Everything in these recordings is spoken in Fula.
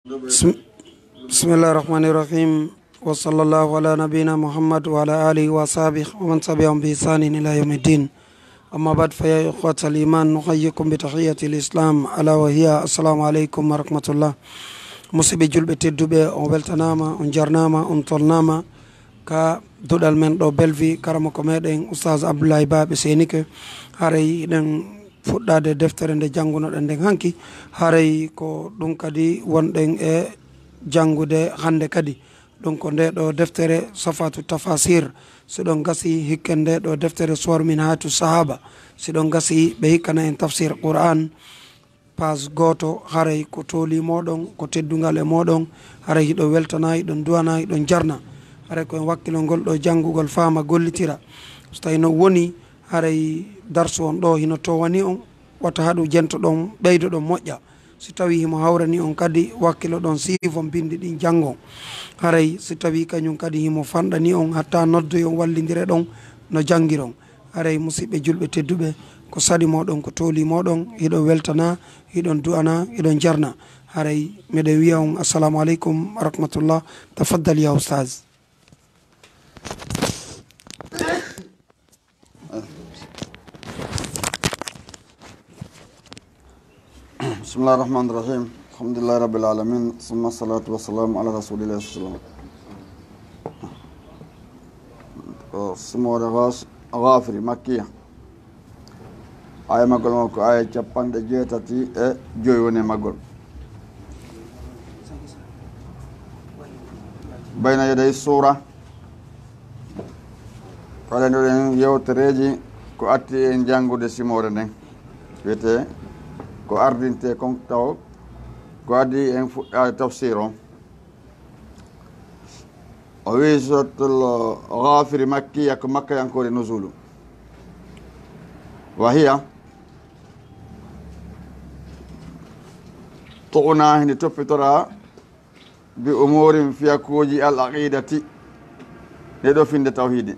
بسم الله الرحمن الرحيم وصلى الله على نبينا محمد وعلى آله وصحبه ومن تبعهم بإحسان إلى يوم الدين. أما بعد فيا إخوة الإيمان نحييكم بتحية الإسلام ألا وهي السلام عليكم ورحمة الله. musibe julɓe tedduɓe on weltanama on jarnama on tolnama ka duɗal men ɗo Blfy karama ko meɗen Oustaz Abdoulaye Baɓe Senike haray ɗen fuɗɗade deftere nde janngunoɗen nden hanki haray ko ɗum kadi wonɗen e janngude hande kadi donc nde ɗo deftere safatu tafasir siɗon gasi hikken nde ɗo deftere suwar min hatu sahaba siɗon gasi ɓe hikkana en tafsir Qur'an page goto haray ko tooli moɗon ko teddungal e moɗon haray hiɗo weltana hiɗon duwana hiɗon jarna haray koyen wakkilo ngol ɗo janngugol faama gollitira so tawi no woni haray darsu on ɗo hino towani on wata haɗu jento ɗon ɓeydo ɗon moƴƴa si tawi himo hawrani on kadi wakkilo ɗon siifon bindi ɗin janngon haray si tawi kañum kadi himo fanɗani on hatta noddoy on wallidire ɗon no janngiron haray musidɓe julɓe tedduɓe ko saɗi moɗon ko tooli moɗon hiɗon weltana hiɗon du'ana hiɗon jarna haray miɗen wiya on assalamu aleykum wa rahmatullah tafaddal ya Ustaz. بسم الله الرحمن الرحيم الحمد لله رب العالمين ثم الصلاة والسلام على رسول الله صلى الله عليه وسلم. سمور غافر مكية آية مقول مكو آية جبان دجيتاتي جويوني مقول بين يدي السورة قال نورين يو تريجي كو أتي إن جانغو دي سمور نين ويتي ko ardinte kon taw ko adi en fuɗɗade tafsir on o wi suratul ghafiri makkiya ko makka yankore nusulu wa hiya tugna hende toppitora bi umurin fiyakuji al aqidati ɗe ɗo finde tawhidi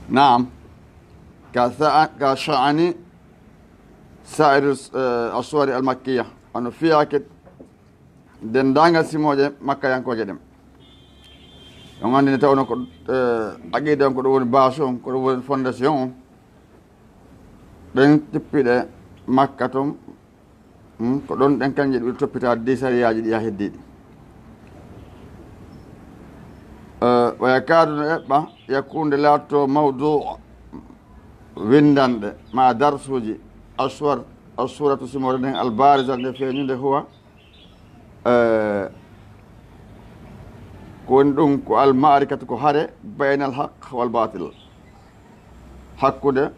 نعم كشأن سائر الصور المكية أنه فيها كت دندانغ سيموجة مكة ينكو جدم يوم نتاونا أكيد أنكو دون باسون كو دون فونداسيون دن تبيد مكة توم كو دون دن كان جدو تبيد ديساري ياجد يهديد ويكاد يكون لاتو موضوع ويندند مع درسوجي الصورة سمورين البارزة في هو كون كو المعركة كو هاري بين الحق والباطل حق ده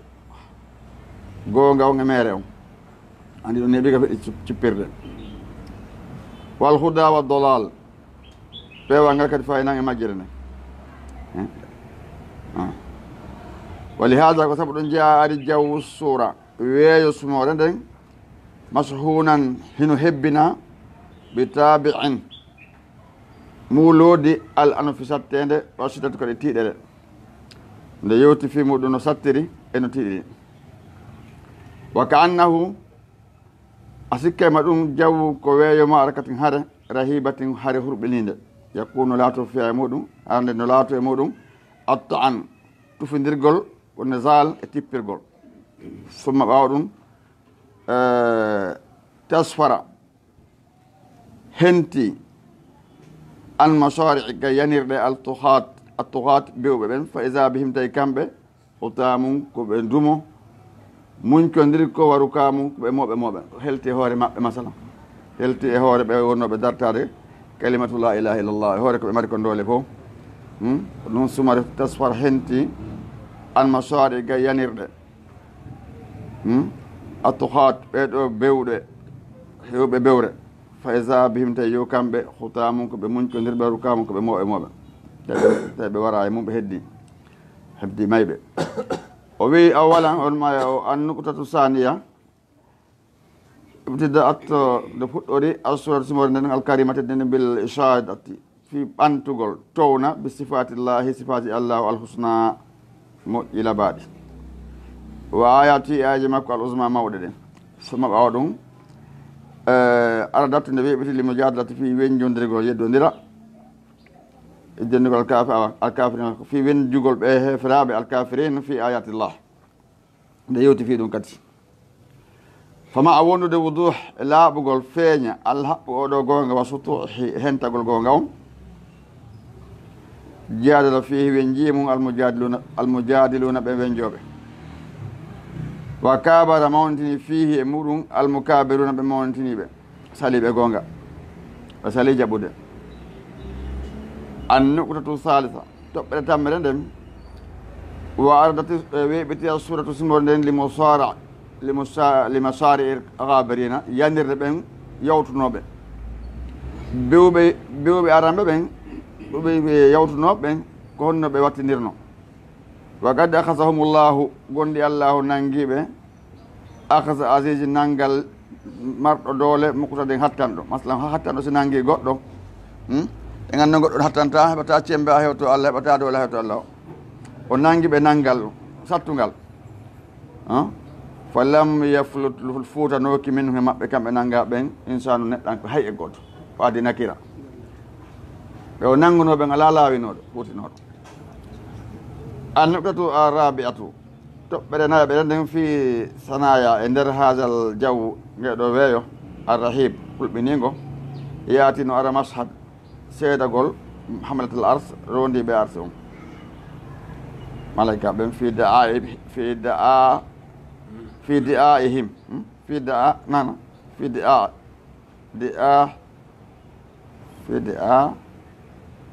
غونغا ونميريو عندي نبيك تشبيرد والهدى والضلال بيوانغا كتفاينا ماجرنا ولهذا كتب جاء الجو الصورة ويسمو رندن مشهونا هنو هبنا بتابع مولود الأنفسات تند وشتت كري تيدر ليوتي في مدن ساتري انو تيدر وكأنه أسكي مدن جو كويو معركة هره رهيبة هره هربلين يكون لا تفيا مدن أن لا تفيا مدن الطعن تفندرغول والنزال اتيبرغول ثم بعدون تصفر هنتي المشارع ينير الطغاة بيوبن فإذا بهم تيكامبه قطامون كبندومو ممكن دركو وركامو بموبن هلتي هوري مثلا هلتي هوري بيونو بدرتاري كلمة لا إله إلا الله هوري كبماركون دولي فو نون سمار تصفر هنتي المشارع ينير الطغاة بيوبن هيوبي بيوبن فإذا بهم تيو كامب ختامون كبممكن دربا ركامون كبموبن تبي وراي مو بهدي هبدي مايبه وبي أولا ما النقطة الثانية ابتدأت دفوري الصورة سمورنا الكريمة بالإشارة في أنتقول تونا بصفات الله صفات الله الحسنى إلى بعد wa ayati aji makko al uzma mawɗe ɗen soma ɓawa ɗum ara dattude weɓiti limo jadlata fi weñjodirgol yeddodira e jennugol alkafirin fi wenjugol ɓe heferaɓe alkafirin fi ayatillah nde yewti fi ɗum kadi fama a wondude wuduh e laaɓugol feeña alhaɓɓu oɗo gonga wa sutuhi hentagol gonga on jadala fihi wen jimum almujadiluna ɓe wenjoɓe wa kabara mawntini fihi e muɗum almukabiruna ɓe mawntiniɓe saliɓe gonga ɓe sali jaɓude an nuqtatu salisa toɓɓere tammere nden wa ardati weɓitiya suratu simor nden limasari gabirina yanirde ɓen yawtunoɓe bewɓe aranɓe ɓen ɓe yawtunoɓe ɓen ko honno ɓe wattinirno wa gad akhasahumullahu gondi allahu nanguiɓe akhasa asiji nangal marɗo doole mukkutaden hattanɗo masalan ha hattanɗo so nangui goɗɗo e ganda goɗɗo hattanta heɓata cembe a hewto Allah heɓata doole a hewto Allah o nanguiɓe nangal sattugal fa lam yaflut futanoki min he mabɓe kamɓe nanga ɓen insanu neɗɗan ko hay e goto waadi nakira ɓe o nangunoɓen ala laawinoɗo futinoɗo annukatu a rabi'atu toɓɓere nayi ɓeɗen nden fi sanaya e nder hasal jaw ngeɗo weeyo arrahib hulɓinigo yaati no ara mashad seedagol hamlatal ars rondiɓe arse on malaika ɓen fi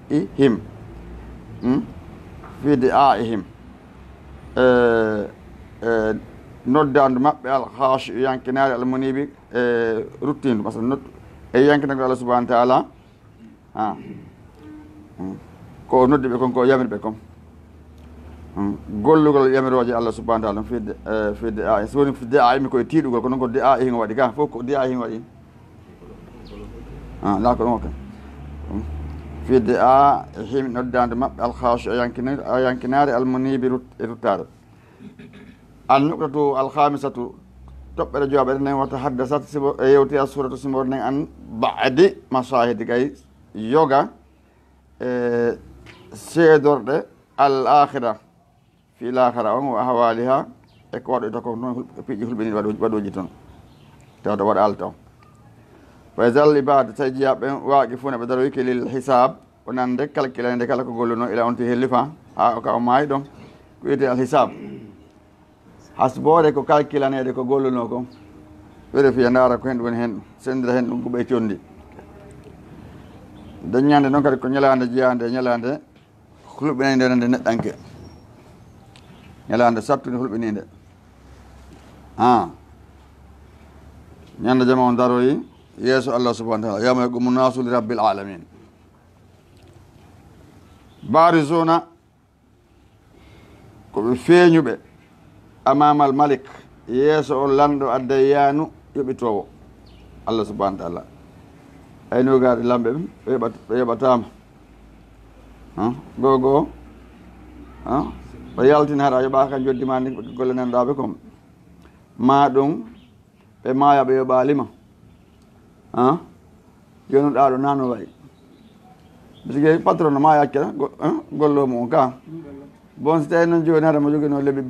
di'aihim fi di'aihim noddandu maɓɓe alhash yankinare almunibi ruttindu par ce que e yankinagol Allah subahana taala ko noddi ɓe kon ko yamirɓe kon gollugol yamiroje Allah subahana taala fi di'aihim so woni di'aihim koye tiiɗugol ko noon ko di'aihim waɗi ka fof ko di'aihim waɗi la ko ɗum ok fi di'aihim noddandu maɓɓe alhash yankinare almunibi ruttade annukatu alhamisatu toɓɓere joɓe nen wata haddasat sibo e yewti a suratu simor nen an baadi masahidi kay yoga e seedorɗe al akhira fi l'akhira on wa hawaliha e ko waɗoyta ko noon piiƴi hulɓiniɗi waɗoji toon tawta waɗa alta o fa zal ibade tawi jiyaɓe waaqi fuu ne ɓe daroyki lil hisab wonande calculande kala ko golluno ila on ti helli fa ha ka o maayi ɗon ko wiyete al hisab hasbore ko calculanede ko golluno kon vérifié ndaara ko hen ɗum woni hen sendira hen ɗum kuɓe condi daññande noon kadi ko ñalande jeyande ñalande hulɓinande nde neɗɗanke ñalande sattude hulɓininde ñande jama on daroyi yeeso Allah subahana taala yawma yaqumu nasu li rabbil alamin barizuna koɓe feeñuɓe amamal malik yeeso o lanɗo addayanu yoɓitowo Allah subahana taala aynogaɗe lamɓe ɓe yoɓatama gogo ɓe yaltina haɗa yoɓaka joddima ni golle nanɗaɓe kom ma ɗum ɓe maya ɓe yoɓalima joni ɗa ɗo nano wayi bisque patron no maya accata gollomo on ka bon so tawi noon joni hade mo joguino lebbi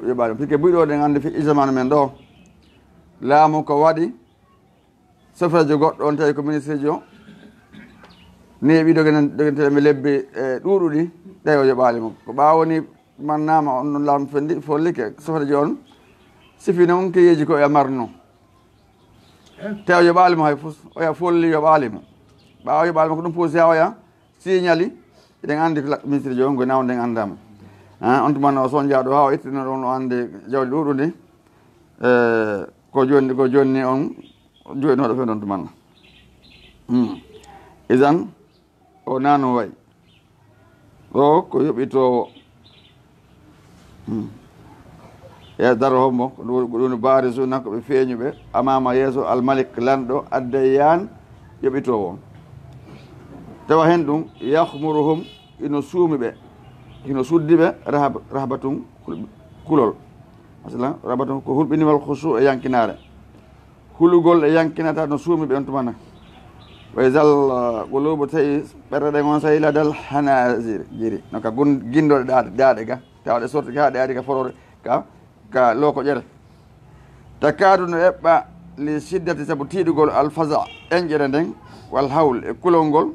yoɓaɗum puisque ɓuyɗo ɗen andi fi jamanu men ɗo laamu ko waɗi sofrajo goɗɗo on tawi ko ministre ji o neeɓi doguentelemi lebbi ɗuuɗuɗi tawi o yoɓalimo ko ɓawoni mannama on noon laamu follike sofrajo on sifi noon keyeji ko e marno tawi yoɓalimo hay fof oya folli yoɓalimo ɓawa yoɓalimo ko ɗum posi ha oya signali eɗen andi ko ministre ji on go nawden andama on tumanno o sonjaɗo ha o ittino ɗon o ande jawdi ɗuɗundi ko jonni on joynoɗo fe ɗon tumanno isan o nano wayi o ko yoɓitowo e daro hombo ko ɗum baari suna koɓe feeñuɓe amama yeeso almalik lanɗo addayyan yoɓitowo tawa hen ɗum yahmuruhum ino suumi ɓe ino suddi ɓe rahbatum kulol masalan rabatum ko hulɓiniwal khushu e yankinare hulugol e yankinata no suumi ɓe on tumana wa isal qulubu tawi ɓerɗe gon sayi ladal hanasir jiri no ka guindoɗe daaɗe ga tawɗe sorti ga ɗe ari ka forore ka loko ƴere takadu no eɓɓa li siddati saabu tiiɗugol alfaza enƴere nden wal hawl e kulol ngol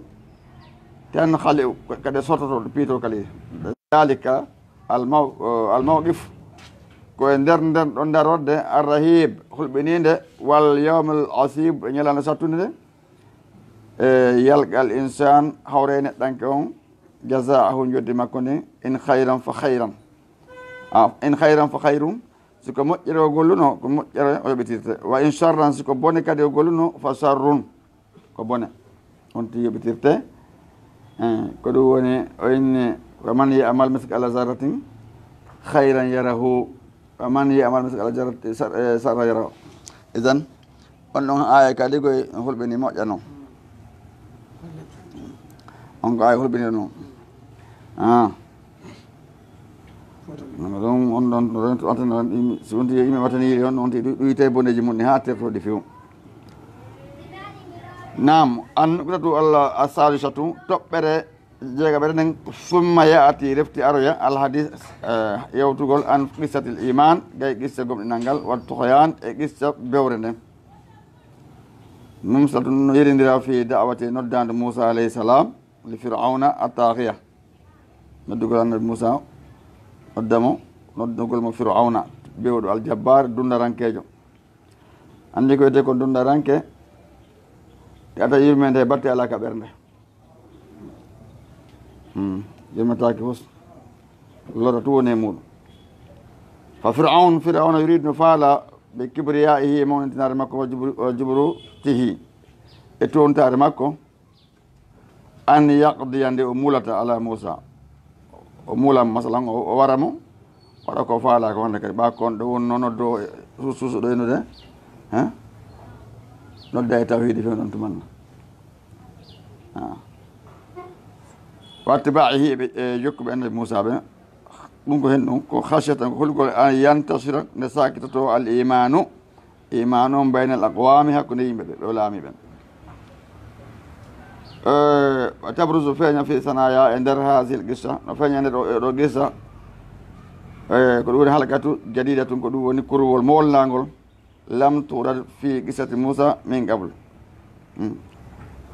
tan hali kade sortoto ɗo piito kali dalika almawqif koye nder nden ɗo darorde arrahib hulɓininde wal yawmal asib e ñalande sattude nde e yalgal insan hawre neɗɗanke on jazaahu joddi makko nde in hayran fa hayran in hayran fa hayrum siko moƴƴere o golluno ko moƴƴere o yoɓitirte wa in charran siko bone kadi o golluno fa charrun ko bone on ti yoɓitirte ko ɗum woni o inni wa man yamal miskala zarratin hayran yarahu wa man yamal miskala zarratin sarra yarahu idan on ɗon aya kadi koye hulɓini moƴƴa noon on ko aya hulɓini noon ɗum on ɗon antano so wonti yimɓe wataniiri on on ti ɗuyte boneji mum ni ha tertoɗi few nam an ɗatu allah a salisatu toɓɓere jeegaɓere nden summa yaati refti aroya alhadis yewtugol an qissatil iman gay qissa gomɗinal ngal wat tohoyan e qissa bewre nden mum saltu no yeridira fi da'wati noddande moussa alayhi salam li firauna attahiya noddugol annabi moussa noddamo noddugol mo firauna bewɗo aljabbar dundarankejo andi ko wiyete ko dundaranke ata yimɓe nde batte ala ka ɓernde yimmetaki fos lora tu woni e muɗum fa firauna yurid no faala ɓe kibriyaihi mawnintinare makko wa jubru tihi e tontare makko an yaqdiya nde o mulata ala moussa o mulam masalan o waramo waɗa ko faala ko wonde kadi ɓa kon ɗo wonno noddo suusuɗo enude nodda e tawhidi few ɗon tumanna wattibaihi e jokkuɓe annabi moussa ɓe ɗum ko hen ɗum ko hasiyatan ko holgol an yantasira nde sakitoto al imanu on baynal aqwami hakkude yimɓe ɓe ɓe laami ɓen tabrusu feeña fi sanaya e nder hasil qissa no feeñande ɗo qissa ko ɗum woni halkatu jadidatun ko ɗum woni kurwol molnagol lam tuɗat fi qissati moussa min qable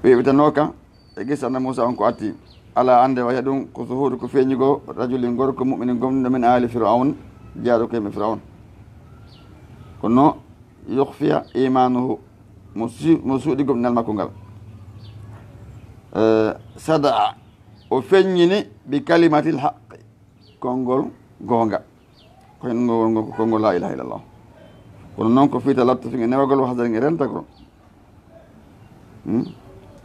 ɓeɓitanoka e qissa na moussa on ko atti ala ande waya ɗum ko suhudu ko feeñigo rajulin gorko muminin gomɗo min ali firaun jaaɗo ko yimɓe firaun kono yukhfiya imanuhu mo suuɗi gomɗinal makko ngal sada o feññini bi kalimatil haqqi konngol goonga konngol la ilaha illallah kono noon ko fiita lattufinge newagol o hasdaringe renta ko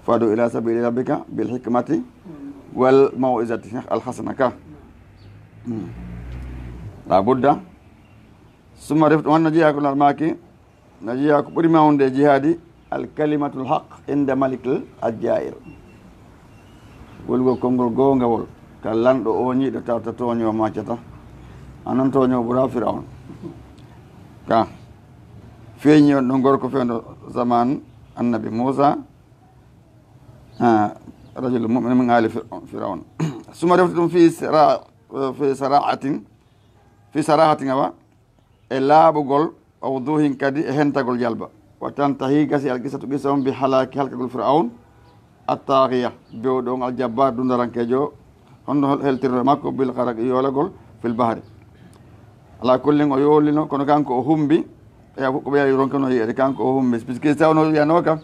fadu ila sabili rabbika bil hikmati wal maw'izati al hasana ka la budda summa reftu wanno jeeya ko narmaki no jeeya ko ɓuri mawde jihadi al kalimatul haq inda malikl aljair wolgol konngol gowngawol ka lanɗo o ñiiɗo tawta toño maccata anon toño ɓura firawn ka feeñi on ɗo gorko fewndo zaman annabi moussa rajul mumin min ali firawn suma refti ɗum fi sarahatin awa e laaɓugol awduhin kadi e hentagol jalba wa tantahi gasi al qissatu qissa on bi halaki halkagol firawn attahiya bewɗo on aljabbar dundarankejo honno heltirno makko bil harak yoolagol fil bahri ala kullin o yoolino kono kanko o humbi eya ko ɓeya ronkano yiyede kanko o humbi puisque tawno wiyano kam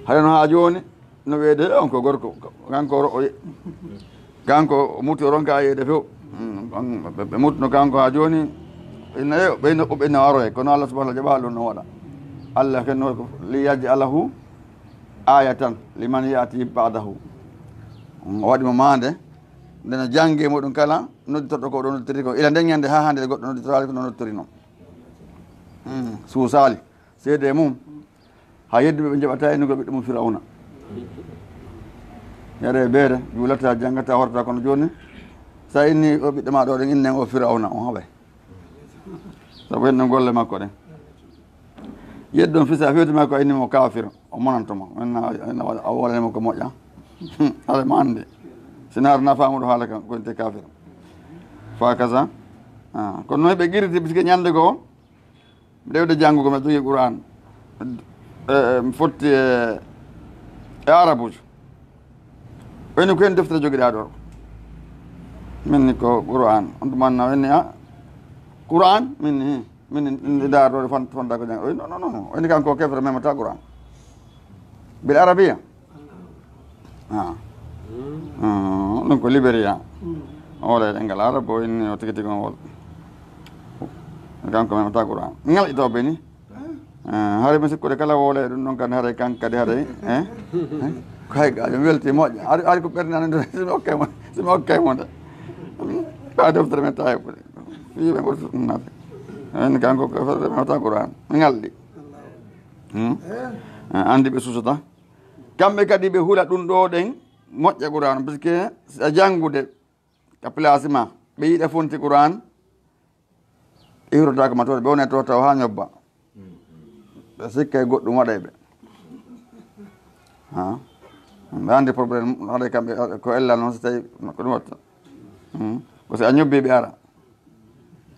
haɗano ha joni no wiyede on ko gorko kanko mutti o ronka yeyde few ɓe mutno kanko ha joni ɓeyno waroye kono allah subahana jaɓa ɗum no waɗa allah kenno ko li yaj'alahu ayatan liman yati ba'dahu o waɗimo mande ndeno jangge muɗum kala nodditorɗo ko ɗo nodditori ko ila nden ñande ha hande goɗɗo nodditorali ko no nodditori noon suusali seede mum ha yedduɓe ɓe jaɓata enugol ɓiɗɗo mum firawna yare beere juulata janggata horta kono joni sa inni o ɓiɗɗo ma ɗo ɗen innen o firawna on haɓay sabu en golle makko de yeddon fisa fewtima ko innimo kafir o monantoma en awolemo ko moƴƴa ala mande sinar nafamuɗo haala kan konte kafir fa kaza kono noon ɓe guiriti puisque ñande goo rewde janngugo mi jogui Qur'an mi fotti e arabuji wayno ko hen deftere joguiɗa ɗo minni ko Qur'an on tumanna wenni Qur'an minni daaroɗo fonda ko jang non wayni kanko kefre memata Qur'an bil arabia ɗum ko libéria wole ɗengal arabo inni o tigi tigi on wol kanko memata Qur'an ngal itoɓe ni haare mi sikkude kala wole ɗum ɗon kadi haare kanko kadi haare kay gajo mi welti moƴƴo ari ko ɓerdinande simi okkay mo de ɓa deftere men tawi wiɓe ɓotunade en kanko memata Qur'an mi ngalɗi andi ɓe susata kamɓe kadi ɓe huula ɗum ɗo ɗen moƴƴa Qur'an par ce que a janngude ka place ma ɓe yiiɗa fonti Qur'an ɓe hirotako ma toɗe ɓe wone to taw ha ñobba ɓe sikka e goɗɗum waɗay ɓe ɓe andi probléme haɗa kamɓe ko ellal noon so tawi ko ɗum watta ko si a ñobbi ɓe ara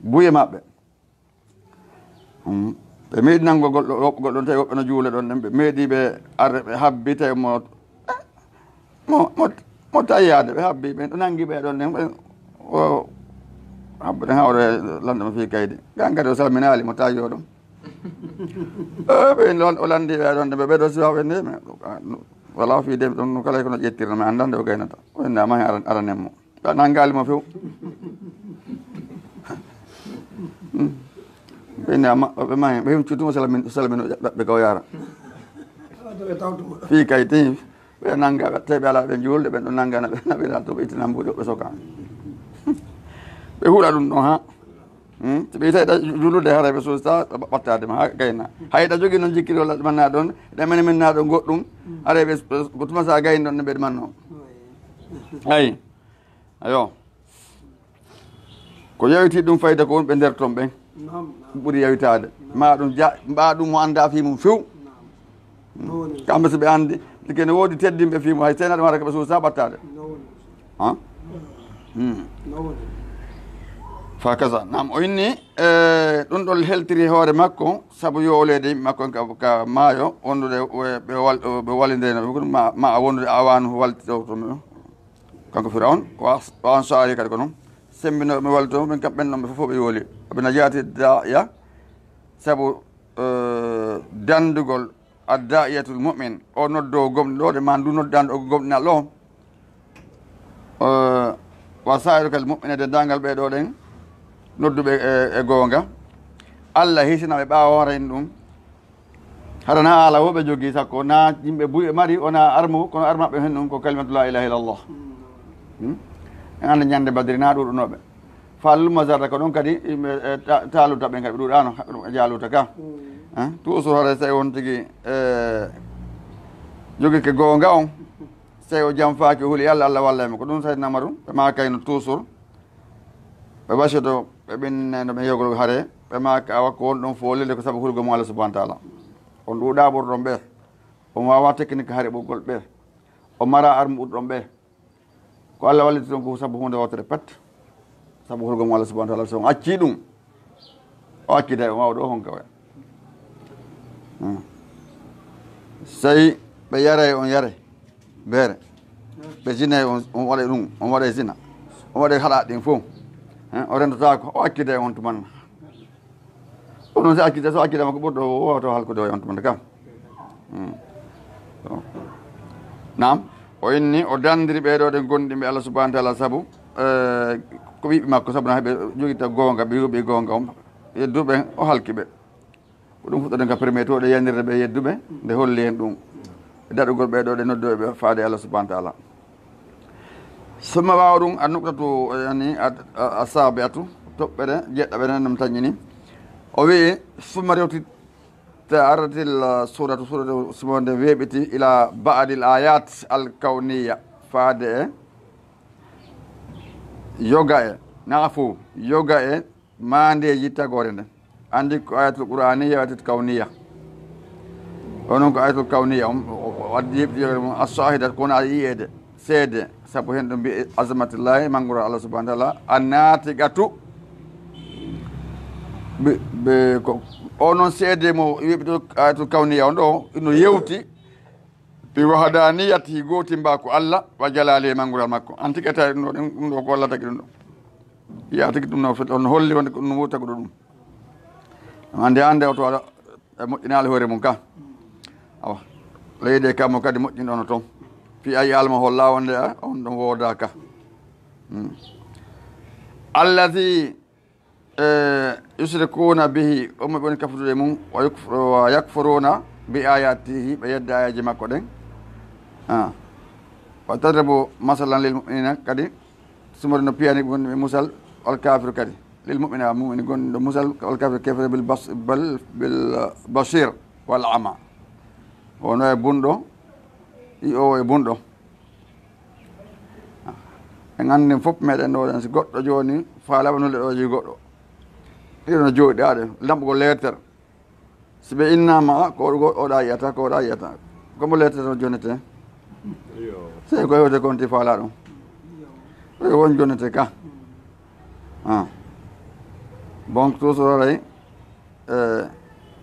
buye maɓɓe ɓe meeɗi nango goɗɗon tawi woɓɓe no juule ɗon ɗen ɓe meeɗi ɓe arde ɓe habbi tawi mo tayyade ɓe habbi ɓe ɗo nangi ɓe ɗon ɗen o habbude hawre lande mo fi kaydi gan kadi o salminali mo tayyo ɗum ɓe o landi ɓe ɗon ɗe ɓe ɓeɗo siwa ɓe nde wala fi de ɗum kala kono ƴettirno mi andande o gaynata o enne amahi aranenmo nangali mo few ɓenne ɓe mahi ɓe hemcutimo salmino ɓe ko yara fi kaydi ɓe nanga tawi ɓe ala ɓe julde ɓen ɗo nanga naɓe to ɓe ittinan mbuɗi ɓe soka ɓe huuɗa ɗum ɗon ha so ɓe tawi julude hara ɓe sosta ɓattadema ha gayna hayɗa jogui noon jikkiri walla ɗumanna ɗon ɗemene men na ɗo goɗɗum ara ɓe ko tuma sa gayni ɗon ne ɓe ɗumanno ayi ayo ko yawiti ɗum fayda ko wonɓe nder toon ɓen ɓuuri yawitade ma ɗum mba ɗum mo anda fimum few kamɓe so ɓe andi kene woodi teddimɓe fimu hay senaɗo mata koɓe suusa ɓattade fa kaza nam o inni ɗum ɗon heltiri hoore makko saabu yowlede yimɓe makko ka maayo wondude ɓe wallideno ma a wondude awanu walti ɗo to kanko Firaun o ansari kadi ko noon sembinoɓe ɓe walli to ɓen kam ɓen ɗon ɓe fof ɓe yooli ɓena jaati daya saabu dandugol addaiyatul mu'min o noddo gomɗi ɗo de ma ndu noddanɗo o gomɗinal o wa sa'iru kal mu'minede dangal ɓeɗo ɗen nodduɓe e goonga Allah hisinaɓe ɓawa hen ɗum haɗana haala woɓe jogui sakko na yimɓe buy mari wona armu kono armaɓe hen ɗum ko kalimatu la ilaha illallah en anda ñande badiri na ɗuɗunoɓe falluma zarda ko ɗon kadi yimɓe taluta ɓen kadi ɓe ɗuɗano jaluta ka toujours hoore so tawi won tigui jogui ke goonga on so tawi o jam faaki o huuli Allah wallaymo ko ɗum saydnama ɗum ɓe ma kayno toujours ɓe wasido ɓe ɓinneno ɓe yogol haare ɓe ma ka wakko won ɗon folilde ko saabu hulgo mo Allah subahana taala on ɗuuɗa ɓurɗon ɓe on wawa technique haare ɓoggol ɓe o mara arme ɓurɗon ɓe ko Allah walliti ɗon ko saabu hunde wotere pat saabu hulgo mo Allah subahana taala so on acci ɗum o accide o wawɗo honka waya so tawi ɓe yaray on yare beere ɓe jinay on waɗa ɗum on waɗa zina on waɗa haɗa ɗin fof o rendotako o accide on tumanna o noon so accide so accide makko ɓurɗo o wawato halkude o on tumanna kam nam o inni o dandiri ɓeɗo ɗe gonɗimɓe Allah subahana taala saabu ko wiɓe makko saabu no heɓe joguita gonga ɓe yoɓi gonga on yedduɓe o halki ɓe ko ɗum fuɗɗoɗen ka premier to ɗe yandirde ɓe yedduɓe nde holli hen ɗum e daɗugol ɓeɗo ɗe noddoɓe faade Allah subahana taala soma wawa ɗum a nuktatu yani a saabe atu toɓɓere jeɗɗaɓe nen ɗum tañini o wi summa rewtitta arratil suratu sumonde weeɓiti ila baadil ayat al kawniya faade e yoga e naafo yoga e mandeji tagore nden andi ko ayatul qur'aniyya ayatul kawniyya onon ko ayatul kawniyya waddi as-shahidat kuna yede seede sabu hen dum bi azmatillahi mangura Allah subhanahu wa ta'ala annatigatu be ko onon seede mo wiɓe ayatul kawniyya on ɗo ino yewti bi wahdaniyati goti mbako Allah wa jalali mangural makko antigata ɗum ɗo ko Allah tagi ɗum ɗo ya tagi ɗum no on holli wonde ko ɗum wutago ɗum ande o to waɗa moƴƴinaali hoore mum ka awa leyde kammo kadi moƴƴinɗono toon fi ayi alma holla wonde on ɗon wooda ka allahi yusrikuna bihi omo ɓe woni kafutude mum wa yakfuruna bi ayatihi ɓe yedde ayaji makko ɗen wa tadribu masalan lil muminina kadi sumori no piyani gonɗi ɓe musal wal kafiru kadi lil mumina mumini gonɗo musal wal kafiru kefre bil bashir wal ama wono e bunɗo i o e bunɗo en anndi fof meɗen ɗo ɗen so goɗɗo joni faalaɓa nolle ɗo jii goɗɗo ɗiɗono jooɗi aɗe lamɓugo lettere so ɓe innama ko oɗa yiyata ko oɗa yiyata komo lettere o jonete sey ko hewte konti faala ɗum ɗo won jonete ka bon toujours ray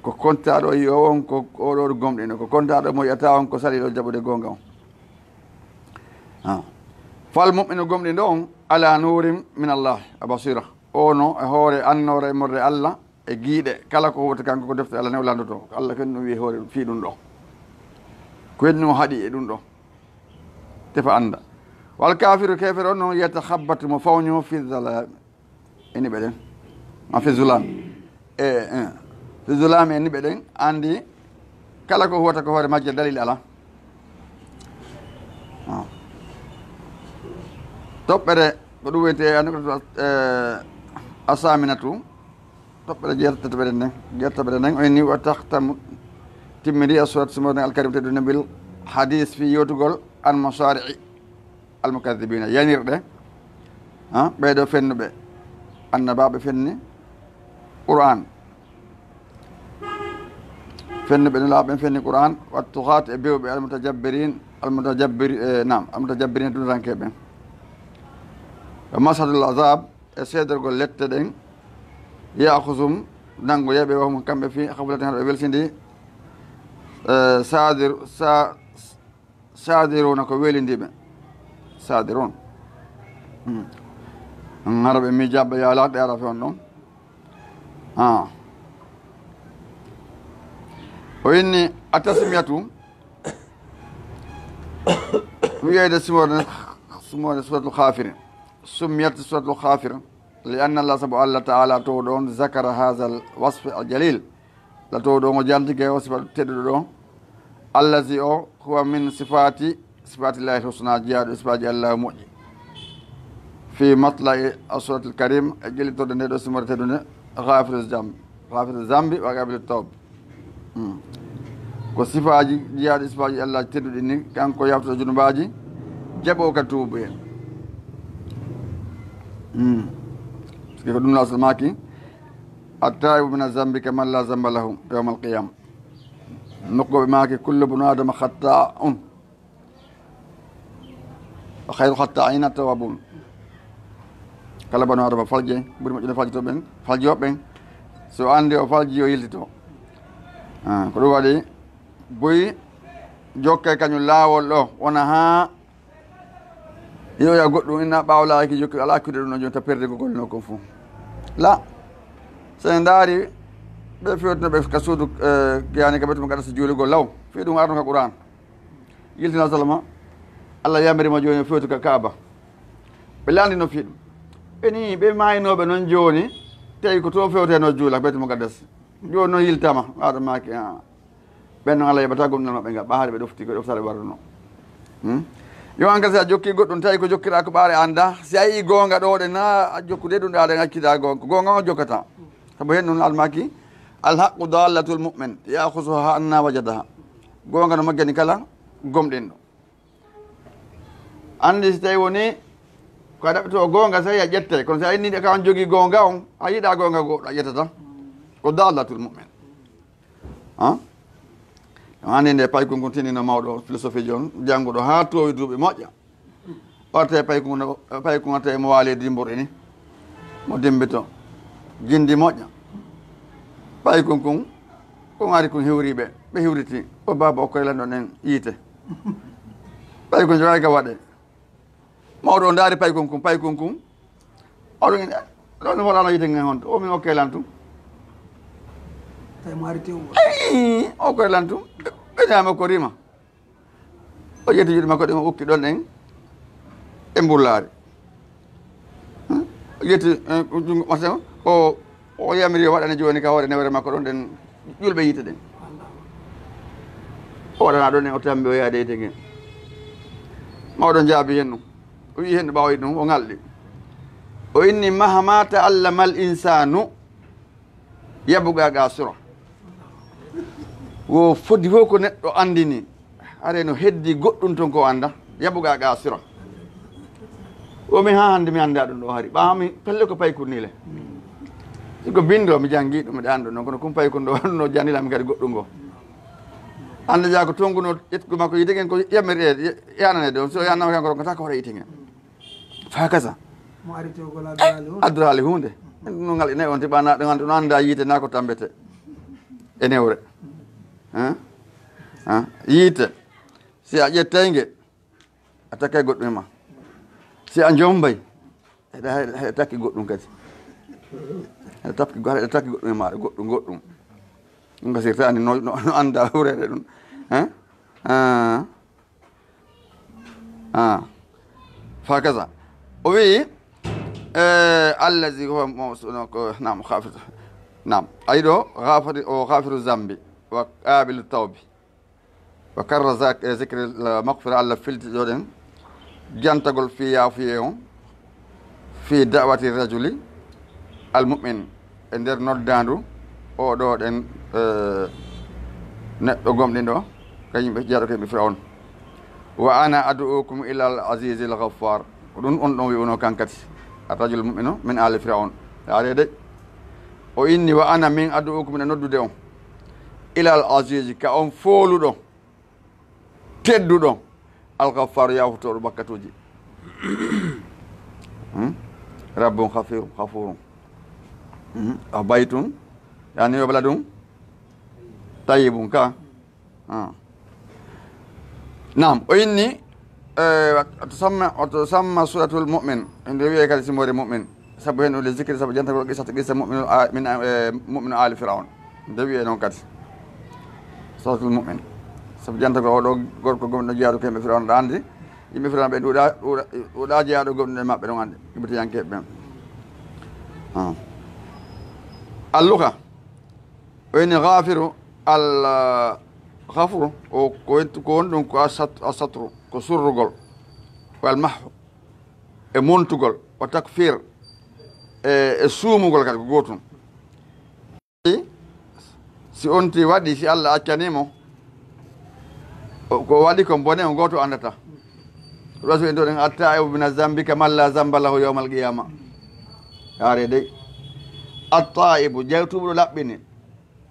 ko kontaɗo yi o on ko oɗo ɗo gomɗino ko kontaɗo mo yiyata on ko saliɗo jaɓude gonga on fal mu'mino gomɗiɗo on ala nurin min Allah a basira ono e hoore annore e morde Allah e guiɗe kala ko huwata kanko ko defte Allah newlando to ko Allah kadi ɗum wi hoore fi ɗum ɗo ko henno haaɗi e ɗum ɗo tefa anda wal kafiru kefere on noon yiyata habbatu mo fawño fi zalam eni ɓe ɗen fi zulam fi zulam eni ɓe ɗen andi kala ko huwata ko hoore majje dalil ala toɓɓere ko ɗum wiyete asaminatu toɓɓere jeetataɓere nden jeetataɓere nden on ni wa tahtamu timmidi a surat sumode alkarim teɗu nabil hadis fi yewtugol an masari'i almukadibina yanirɗe ɓeyɗo fennuɓe annabaɓe fenni qur'an fennuɓe ne laaɓen fenni qur'an wattuhat e bewɓe almutajabirin dunatankeɓen e mashadul azab e seedorgol lette ɗen yakhusum nango yeɓe wahum kamɓe fi habulaten haɗo ɓe welsidi sadiruna ko welindiɓe sadirun hara ɓe mi jaɓɓe yalaɗe ara fe on ɗon o inni a tasmiyatu wiyeyde sumode suratul khafir summiyat suratul khafir li anna Allah sabu Allah taala to ɗon zakara hadha al wasf al jalil la to ɗon o jaltige o sifa tedduɗo ɗo allazi o huwa min sifatillahi husna jeyaɗo sifaji Allah moƴƴi fi matla'i asuratul karim e ƴellitorde nde ɗo simore teddude ghafir zambi wa qabil tawb ko sifaji jeyaɗo sifaji Allah tedduɗi ni kanko yaftoto junubaji jaɓo ka tuubu en parce que ko ɗum lasal maki attaibu min azambi kaman la zamba lahu yawma alqiyama nokkoɓe maki kullu bnu adama khatta'un wa khayru khatta'ina tawwabun kala banu adama falje ɓuri moƴƴude faljito ɓen faljoɓe ɓen so andi o falji o yiltito ko ɗum waɗi boyi jokke kañum laawol ɗo wona ha yoya goɗɗum inna ɓawlaaki jokki ala akkude ɗum no joni ta perde ko golno kon fo la sen ndaari ɓe fewtino ɓe ka suudu yani ka ɓe tuma gaɗa so juuligol law fi ɗum arno ka qouran yiltina salama Allah yamirima joni fewtu ka kaaba ɓe landino fi ɗum ɓeni ɓe mayinoɓe noon joni tawi ko to fewteno juula ɓe tuma gaddas joni noon yiltama aɗa maki ɓen noon Allah yaɓata gomɗinal maɓɓe ga ɓaade ɓe ɗofti ko ɗoftaɗe warduno yo an kasi a jokki goɗɗum tawi ko jokkira ko ɓaare anda si a yii gonga ɗo ɗe na a jokkude ɗum ɗaɗen accida gonga gonga o jokkata sabu hen noon almaki alhaqu dallatul mu'min yahusuha anna wajadaha gonga no maggani kala gomɗinɗo andi si tawi woni ko ɗaɓɓito gonga so tawi a ƴette kono si a innide ka on jogui gonga on a yiiɗa gonga goɗɗo a ƴettata ko dalatul mu'min hande nde pay ko continue no mawɗo philosophie jon jannguɗo ha towi duuɓi moƴƴa orte pay ko ngate mo waali dimborɗe ni mo dimbito jindi moƴƴa pay kon ari kon hewriɓe ɓe hewriti o baba o koye lanɗon en yiite pay kon jogaki ka waɗe mawɗo o daari pay kon oɗon ɗon waɗano yiite ngen honto o min o kelan tum o koye lan tum ɓe ñaama ko rima o ƴetti juuɗe makko ɗen o ukki ɗon en e mbullaari o ƴetti jungo mata o yamiri o waɗane jooni ka hoore newre makko ɗon ɗen ƴulɓe yiite ɗen o waɗana ɗon en o tambi o yaade yiite ngen mawɗo jaabi hen ɗum o wi hen ɗo ɓawoyi ɗum o ngalɗi o inni mahama ta'allama al insanu yabuga ga sura wo foddi fof ko neɗɗo andini are no heddi goɗɗum ton ko anda yabuga ga sura o mi ha hande mi anda ɗum ɗo hari ɓaami pelle ko paykur ni le siko bindo mi jangi ɗum miɗa anda ɗon kono kum paykur ɗo no janilami kadi goɗɗum ngo hande jaa ko tonguno ƴettugo makko yite gen ko yamirɗe yanane ɗon so yanama kanko ko ta ko hoɗa yite gen fa kasa addora haali hunde no ngal inayi on tiɓa naɗo no anda yiite na ko tambete e newre yiite si a ƴettayge a takkay goɗɗum e ma si a jombay eɗa takki goɗɗum kadi eɗa takki goɗɗum e maɗa goɗɗum ɗum gasirtani no anda hurede ɗum fa kasa o wi allazi huwa nam khafir nam ayɗo ghafiru zambi wa qabilu tawbi wa karra zicre maghfira allah filti ɗoɗen jantagol fi yafuye on fi da'wati rajuli al mu'min e nder noddandu oɗo ɗen neɗɗo gomɗin ɗo kañumɓe jeeɗo keɓe firawon wa ana adu'ukum ila al azizi al ghaffar ko ɗum on ɗon wi'uno kankati arrajul mu'minu min ali firaun yaade de o inni wa ana min adu'ukum e noddude on ila al azizi ka on fooluɗo tedduɗo al ghaffar yawtoɗo bakkatuji rabbun ghafurun a baytum yani yo baladum tayyibun ka nam o inni tusamma suratul mu'min inde wiye kadi simore mu'min sabu hen le zikri sabu jantagol qissa mu'min min mu'min ali firaun nde wiye noon kadi suratul mu'min sabu jantagol oɗo gorko gomɗo jeeyaɗo kemɓe firaun ɗo andi yimɓe firaun ɓe ɗuuɗa jeeyaɗo gomɗo e maɓɓe ɗon andi yimɓetiyankeɓe ɓen alluka o inni ghafiru al ghafuru o ko won ɗum ko a satru ko surrugol wal mahhu e montugol o takfir e suumugol kadi ko gotum si on ti waɗi si Allah accanimo ko waɗi ko bone o goto andata ɗo so en ɗo ɗen atta e mina zambika malla zamba lahu yawmal qiyama yaare dey attaibu jawtuɓuɗo laɓɓini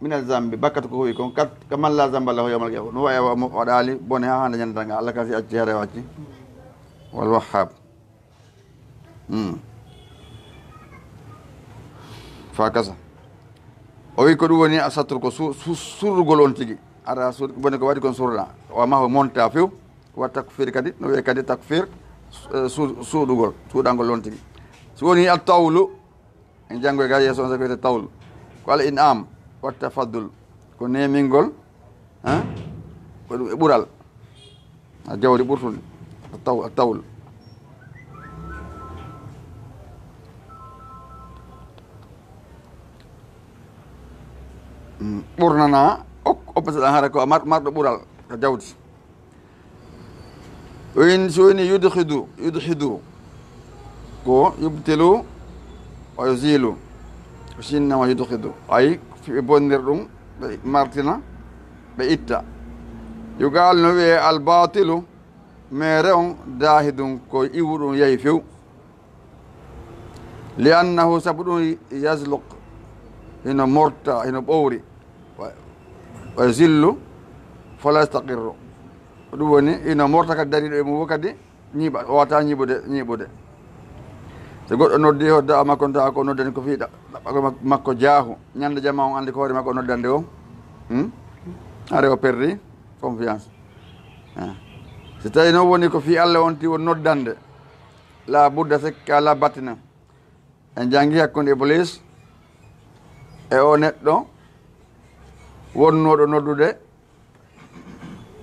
mina zambi bakkata ko huwi kon ka malla zamba lahu yawmal qiyama no wawi waɗali bone ha hande ñandanga Allah kasi acci heere wacci wal wahhab fa kasa o wi ko ɗum woni a sattur ko surrugol on tigui ara bone ko waɗi kon surna o maho monta few wa takfir kadi no wiye kadi takfir suuɗugol suuɗangol on tigui so woni a tawlu en janggoy ga yeeso on sa ko wiyete tawlu ko ala in'am wa tafaddul ko nemingol ko ɗum e ɓural a jawdi ɓurtude a tawl ɓurnana oppasaɗa hara ko marɗo ɓural ko jawdi so woni yudhidu ko yubtilu o yuzilu ko sinnama yudhidu ay ɓe bondir ɗum ɓe martina ɓe itta yugal no wiye albatilu mere on dahidum ko iwu ɗum yeehi few li annahu sabu ɗum yasluk hino morta hino ɓowri wa zillu fala yastaqirru ɗum woni hino morta kadi dariɗo e mum wo kadi ñiiɓa o wata ñiiɓude so goɗɗo noddi hodda makko tawa ko noddani ko fiiɗa ɗaɓɓa makko jaahu ñande jamma on andi ko hoore makko noddande o are o perdi confiance so tawi noon woni ko fi Allah on ti won noddande la budda sekka la battina en jangi hakkunde Iblis e o neɗɗo wonnoɗo noddude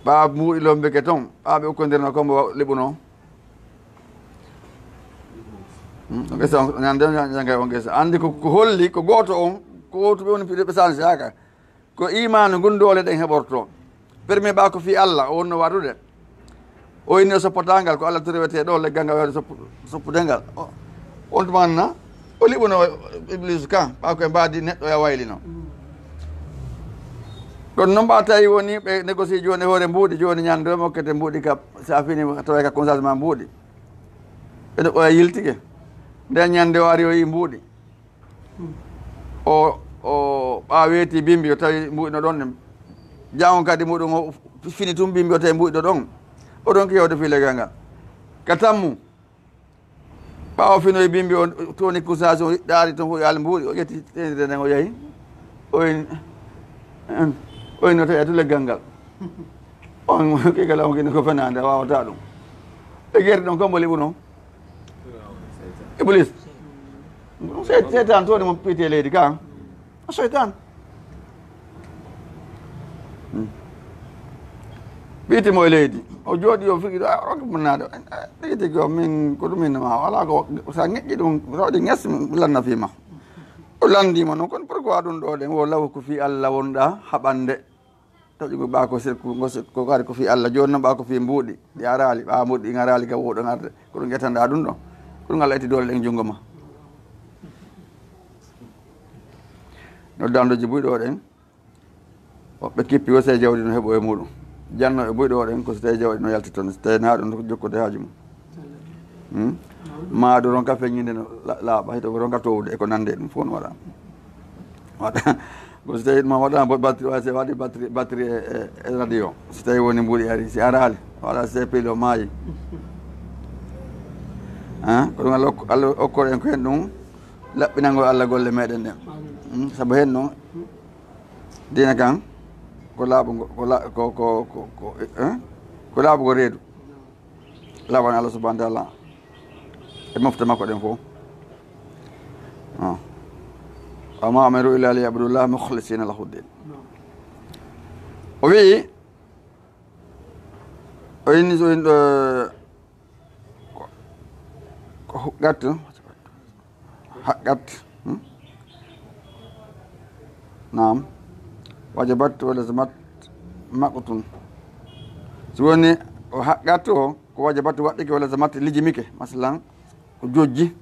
ɓa muuɗi lombeke toon ɓaɓe ukkodirno kombo liɓuno gesa ñande jangay on gesa andi ko holli ko goto on ko wotuɓe woni piɗeɓe change aka ko imanu gundole ɗen heɓorto permis ɓa ko fi Allah o wonno waɗude o inni o soppotangal ko Allah torewete ɗo leggal ngal waɗi soppudengal on tumanna o liɓuno Iblis kan ɓa koye mbadi neɗɗo e waylino ɗon noon ɓa tawi woni ɓe négocie joni hoore mbuuɗi joni ñande mokkete mbuuɗi ka sa fini tawa ka consage ma mbuuɗi ɓeɗo ɓoya yiltike nde ñande o ari o yi mbuuɗi o ɓa weeti bimbi o tawi mbuuɗi no ɗon ɗe jango kadi muɗum o fini tum bimbi o tawi mbuuɗi ɗo ɗon oɗon ko yewde fi leggal ngal ka tammu ɓawo finoye bimbi o toni consage o ɗaari toon fof yaali mbuuɗi o ƴetti tenire nden o yeehi oyn no tawi atu leggal ngal on kekala on kini ko fenade a wawata ɗum e guerɗe ɗon kombo liɓuno Iblis seytan toni mo piite leydi ka seytan ɓiitimo e leydi o jooɗi o figi rokkmonade tigi tigi o min ko ɗum innama wala ko sa ñeƴƴi ɗum rawɗi ŋes lanna fima o landima noon kono pourquoi ɗum ɗo ɗen wo law ko fi Allah wonɗa haɓande taƴugo ɓa ko ko ari ko fi Allah joni noon ɓa ko fi mbuuɗi ɗi arali ɓa mbuuɗi ɗi arali ka woɗon arde ko ɗum ƴettanɗa ɗum ɗo ko ɗum Allah itti dole ɗen jungo ma noddandoji buyɗo ɗen woɓɓe kippi wo se jawdi no heeɓo e muɗum janno e buyɗo ɗen ko so tawi jawdi no yalti toon so tawi naɗum ko jokkude haaju mum maɗo ronka feññinde no laaɓa hito ko ronka towde eko nande ɗum fof no waɗa ko so tawi ɗuma waɗama batterie wa se waɗi batterie e radio so tawi woni mbuuɗi ari si arali waɗa so tawi peli o maayi ko ɗum Allah okkor en ko hen ɗum laɓɓinango Allah golle meɗen ɗen saabu hen noon dina kan ko laaɓugo ko laaɓugo reedu laaɓani Allah subahana taala e mofta makko ɗen fof wama amiru illa liyabudullah mukhlisina lahu ddin o wi o inni so in ko huqqat haqqat nam wajabat wala zamat maqtun so woni o haqqat o ko wajabat waɗɗike walla zamat lijimike masalan ko jojji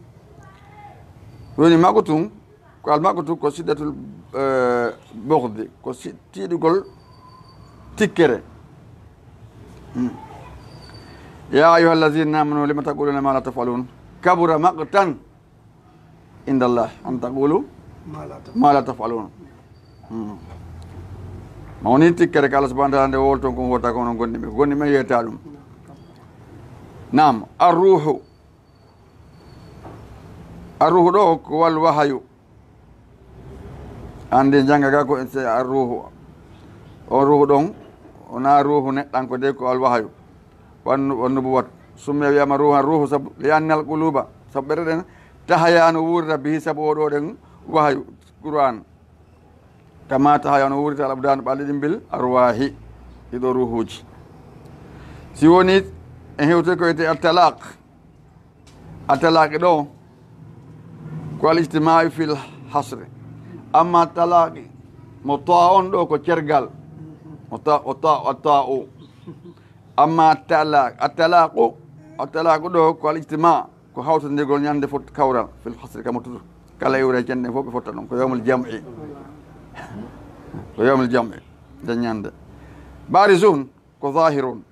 woni maqtun ko almaqtu ko siddatul bohdi ko tiiɗugol tikkere ya ayuha allazina amanu lima taquluna ma la tafalun kabura maqtan inda Allah an taqulu ma la tafalun ma woni tikkere ko Allah subahana taala nde wolton ko wota ko non gonɗi men yeyta ɗum nam arruhu ɗo ko wal wahayu andi jangga ga ko arruhu o ruhu ɗon wona ruhu neɗɗanko de ko al wahayu wannubu wat summe wiyama ruhu sabu liyannal quluba sabu ɓerɗe ɗen tahayano wuurita bihi sabu oɗo ɗen wahayu qur'an kama tahayano wuurita al abdanu ɓalɗiɗin bil arwahi ɗiɗo ruhuji si woni en hewte ko wiyete attalaq ɗo ko al ijtimau fil hasre amma talaqi mo ta on ɗo ko cergal o ta'u amma attalaqu ɗo ko al ijtima ko hawtodirgol ñande fot kawral fil hasre kamo tutu kala iwre cenɗen fof ɓe fotta ɗum ko yawmul jam'i de ñande barizun ko zahirun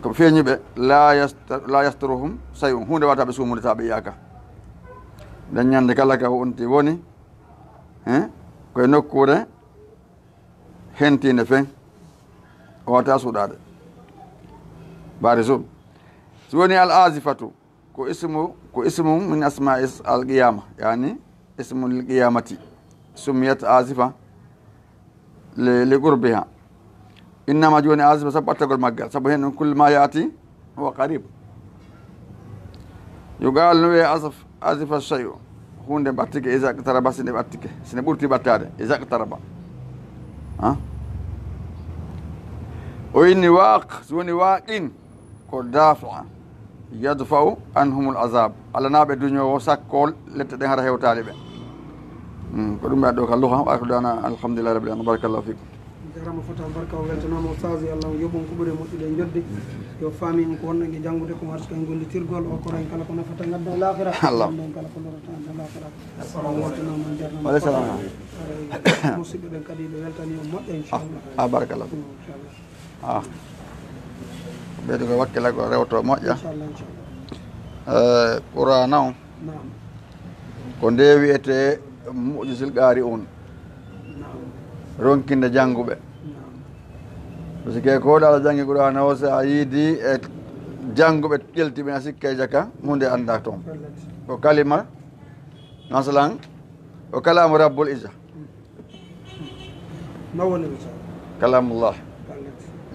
ko feeñiɓe la yasturuhum sayun hunde wataɓe suumude taɓe iyaka de ñande kala ka wonti woni koye nokkure hentinde fen o wata suuɗade bari sum so woni al asifatu ko ismu min asma'i al qiyama yani ismu lil qiyamati sumiyat asifa li qurbiha innama joni asifa sabu ɓattagol maggal saabu hen kulle ma yaati huwa qarib yugal no wiye asifa chey o hunde ɓattike isa taraba sine ɓattike sine ɓurti ɓattade isa taraba o inni waq so woni waqin ko dafa yadfa'u anhumul azab alanaɓe duñowo sakkol lette ɗen hara hewtali ɓe ko ɗum ɓeɗo ka luha akdana alhamdulillah rabbil alamin barakallahu fikum jarama fota barka o weltanama ustaz Allah yoɓon ko ɓuuri moƴƴude jodde yo famin ko wonno e janggude ko warta en gollitirgol o kono en kala ko nafata gadda lahira Allah en kala ko lorata lahira weltanama jarnama salaam musidɓe ɓen kadi ɓe weltani o moƴƴa inchallah barakallahu fikum ɓeyde ko wakkila ko rewto moƴƴa qur'ana o ko nde wiyete mujisil qari on ronkinde jannguɓe par ce que ko ɗaala janggi qur'ana o so a yiidi e jannguɓe ƴeltiɓe a sikke jaka hunde anda toon ko kalima masalan o kalamu rabbul ija kalamullah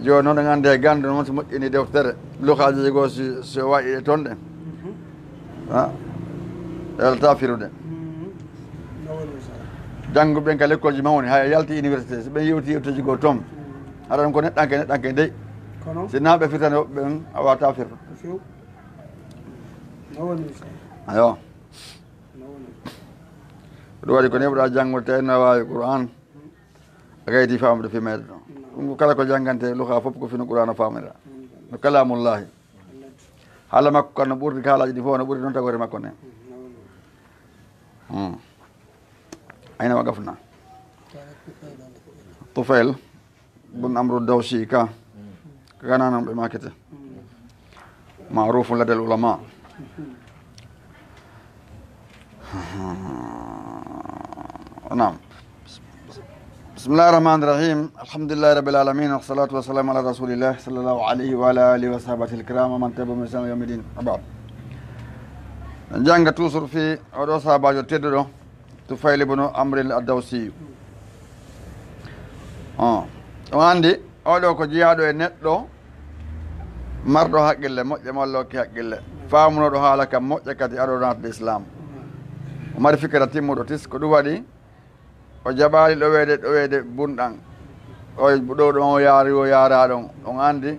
joni noon ɗen ande e gande noon so moƴƴini deftere lukaji goo so waɗi e toon ɗen elata firude jannguɓe ɓen ka l'école ji mawni hay yalti université so ɓen yewti yewteji goo toon aɗan ko neɗɗanke dey si naɓe firtane woɓɓe ɓen a wata firta ayo ɗum waɗi ko neɓɗa janngude tawi no wawi qur'an a gaydi famude fimede ɗon ɗum kala ko janggante luka fof ko fino qur'ana famira no kalamullahi haala makko kan no ɓurdi ka haalaji ɗi fof no ɓurdi noon tagore makko ne ayna wa gafna Tufail bun amru dawsi ka kananan ɓe makete marufun ladal ulama naam bismillahi rahmani rahim alhamdulillahi rabbil alamin wassalatu wassalamu ala rasulillah sallallahu alayhi wa ala alihi wa sahbihi alkiram man tabi'ahum bi ihsan ila yawmiddin abad janga toujours fi oɗo sahabajo tedduɗo Tufail ibn amr ad-dawsi on andi oɗo ko jeyaɗo e neɗɗo marɗo haqqille moƴƴe malloke haqqille famunoɗo haala kam moƴƴe kadi aɗo natde islam o mari fikira timmuɗo tis ko ɗum waɗi o jaɓali ɗowede bunɗan ɗo ɗon o yaari o yara ɗon on andi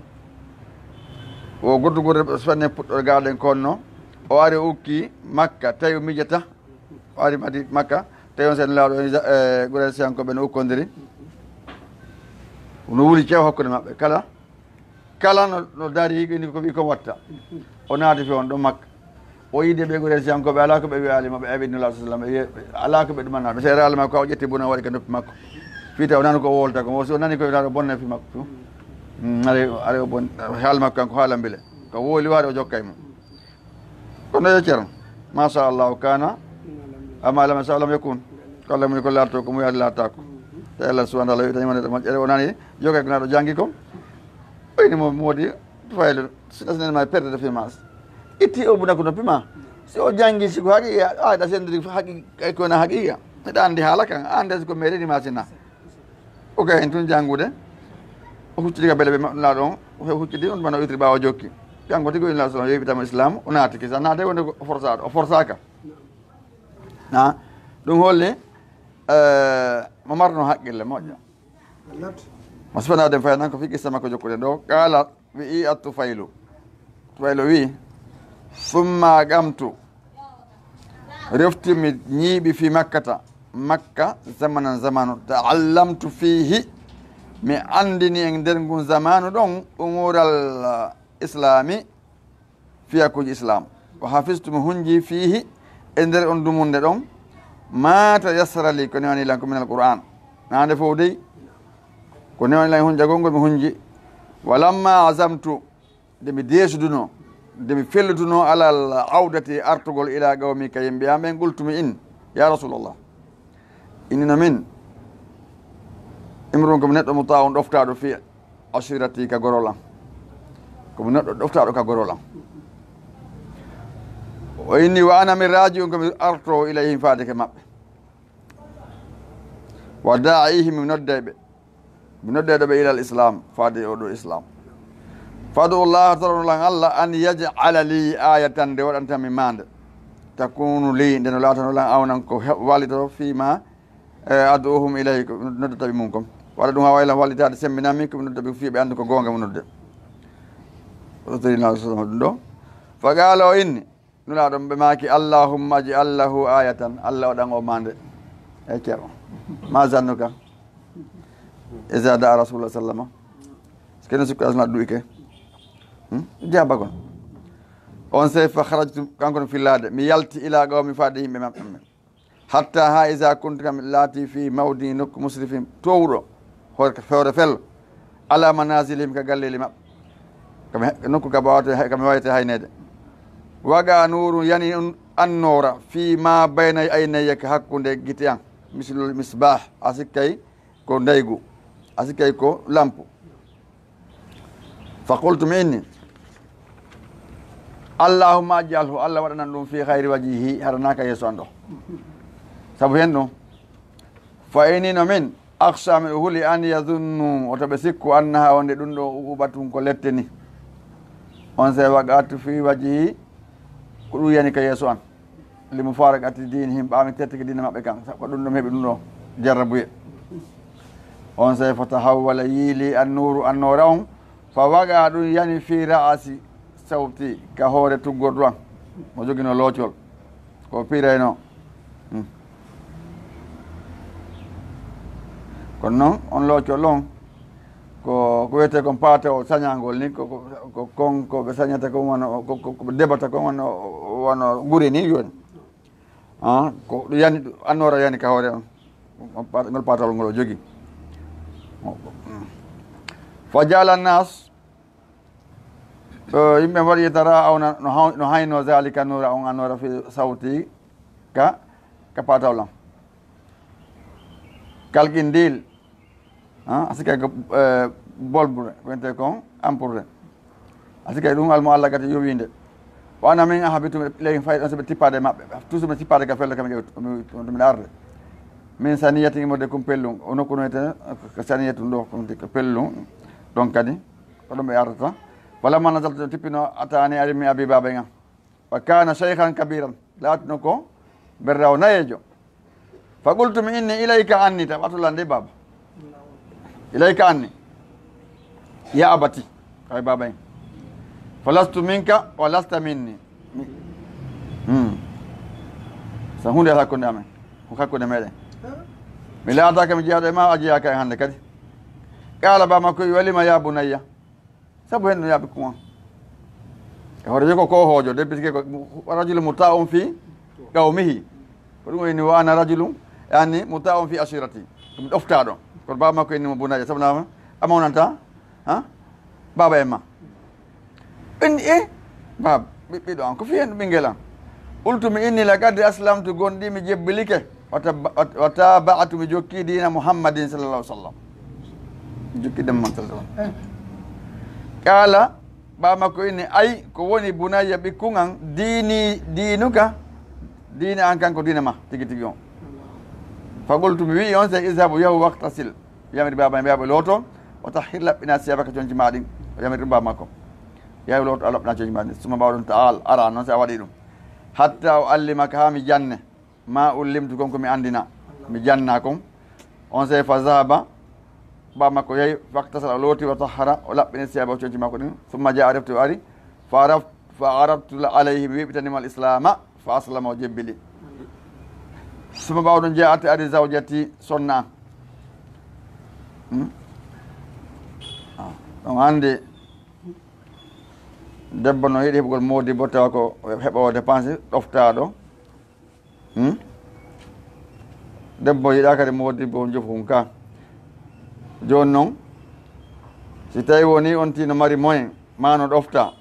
o guddugurde fanne puɗɗo gaɗen konno o ari ukki makka tawi o mijata o ari madi makka tawi on sen laaɗo e gure siyankoɓe no ukkodiri no wuli ceew hakkude maɓɓe kala no dari ni ko wi ko watta o naati fe on ɗo makka o yiide ɓe gure siyankoɓe ala ko ɓe wiyalima ɓe aɓidnullah sallam ala ko ɓe ɗumannaɓe seere allah makko o ƴetti buna waɗi ko noppi makko fiita o nani ko o wolta ko so nani ko wiyata o bonne fi makko are o bon haala makko kanko haala mbile ko wooli waade o jokka e mum kono yo ceerno machallahu kana amma lam salam yakun ko allah muni ko laatto ko muyaade laattako te allah subahana taala witañumane ɗo moƴƴere o nani joga ko naɗo janggi kom ɓayni mo moodi faylo sinasnenema perde de filmage itti o buna ko noppi ma si o janggi siko haqiqa aɗa sendiri haqiqa kona haqiqa eɗa andi haala kan ande siko meeɗinima sinna o ga hen tun janggude o huccidi ka beele ɓe maɓɗunaɗo on o huccidi on mana o witiri ɓawa jokki jango tigi inlah sallam yewitama islam o naati kisa naate wonde o forsaɗo o forsaka a ɗum holli mo marno haqqille moƴƴo mo sifanaden faya nan ko fi qissa makko jokkude ɗo qala wi a Tufailu wi summa gamtu reftimi ñiiɓi fi makka zamanan zamanu taallamtu fihi mi andini en nder ngun zamanu ɗon umural islami fiyakuji islam o hafistu mi hunji fihi e nder on dumunde ɗon mata yassarali ko newanilan ko min al qur'an nande fof dey ko newanilan hun jagolngol mi hunji walamma azamtu nde mi deesuduno nde mi fellutuno alal awdati artugol ila gawmi ka yimɓe am ɓen gultumi in ya rasulallah inina min imrum komi neɗɗo mo tawon ɗoftaɗo fi ashirati ka gorolam komi neɗɗo ɗoftaɗo ka gorolam o inni wa ana min raji on komi arto ilayhim faadeke maɓɓe wa daihim mi noddeɓe ɓe ilal islam faade oɗo islam fadu llah taronolan allah an yajala li ayatan nde waɗantami mande takunu li nde no laatanolan awnan ko wallito fima aduhum ilayhi ko noddataɓe mum kom waɗa ɗum ha wayla wallitade semminanmi komi noddaɓe fiiɓe andi ko gonga mo nodde ɗum ɗo fa qala o inni nulaɗon ɓe maki allahumma aj'al lahu ayatan allah waɗan o mande e ceero ma zannuka isa da rasulullah sallama kene sukko asna ɗuyke jabagon on sey fa harajtu kanko no fillade mi yalti ila qawmi faade yimɓe maɓɓe hatta ha isa kuntu kam laati fi mawdi nokku musrifin towɗo hoore fello ala manasilihim ka galleli maɓɓe nokku ka bawate kami wayte haynede waga nuru yani annora fi ma bayna aynayya ka hakkude guite an mislul misbah a sikkay ko ndaygu a sikkay ko lampe fa qultu mi inni allahumma ajalhu allah waɗanan ɗum fi hayri wajihi haranaka yeeso an ɗo saabu hen ɗum fa inino min akhsha min huli an yadunnu oto ɓe sikku annaha wonde ɗum ɗo uɓatum ko lette ni on se wagatu fi wajihi ko ɗum yani ka yeeso an limu fara gatti dine him ɓami tettike dina maɓɓe kan ko ɗum ɗum heeɓi ɗum ɗo jarrabuye on se fo tahawwala yiili annuru annora on fa waga ɗum yani fi ra'asi sawti ka hoore tuggordu an mo jogino loocol ko pirayno kono noon on loocol on ko wiyete kon paate o sañangol ni ko kon ko ɓe sañata kon wono koɓe deɓata kon wono guri ni joni ko ɗum yani annora yani ka hoore on ngol paatol ngol o jogui fa jala nnas yimɓe mbaɗi yetara awna no hayno zalika nura on annora fi sawti ka patawlam kalkindil asikay ko bolbre wente kon ampourde asikay ɗum almo allah gati yowinde wana min habitum legi fay on soɓe tippade maɓɓe toujours ɓe tippade ka felle kam ƴewtumiɗe arde min saniyati imode kum pellum o nokku noyte ko saniyatu ɗo ko pellum ɗon kadi ko ɗum ɓe ardata falamma nasaltu tippino atani ari mi abi baba ngam wa kana cheikhan kabiran laatino ko berraw nayejo fa qultumi inni ilayka anni ta ɓatola nde baba ilayka anni ya abati ay baba en fa lastu minka wa lasta minni sa hunde hakkude amen hakkude meɗen mi laataka mi jeeyaɗo e ma a jeeyaka e hannde kadi qala ba makko walima ya bunayya sabu hen no yaaɓe kuma e hoore jogo ko hoojo debbitike ko rajulu muta on fi qawmihi ko ɗum woni wa ana rajulum yani muta on fi ashirati ɗum ɗoftaɗo kono baba makko innimo bunayya sabu nama amawnanta baba en ma inni baba ɓiɗɗo an ko fi hen ɓinguel an ultumi inni laqad aslamtu gonɗi mi jebbilike wa tabaatu mi jokki dina muhammadin sallallah sallam mi jokki demman sallam qala ba makko inni ay ko woni bunayya ɓikkun an diinuka diine an kanko diine ma tigi tigi on fa qultu mi wi on se isabu yahu waqtasil yamiri baba mbiyaɓe looto o tahhir laɓɓina siyabaka coñci maɗin o yamiri ɗum baba makko yawi looto a laɓɓina coñci maɗin suma mbawɗon taal ara noon si a waɗi ɗum hatta o allimaka ha mi janne ma ullimtu kon komi andina mi janna kon on se fa zahaba ba makko yehi faktasal o looti wa tahara o laɓɓini siyaba o coñci makko ɗin summa ja areftu o ari fa arabtu alayhi mi wiɓitanima al islama fa aslama o jebbili suma mbawɗon jeeya arte ari zawjati sonna an ɗon hannde debbo no yiɗi heɓugol moodi bo tawa ko heɓowo dépense ɗoftaɗo debbo yiɗa kadi moodi bo jofum ka joni noon si tawi woni on tino mari moyen mano ɗofta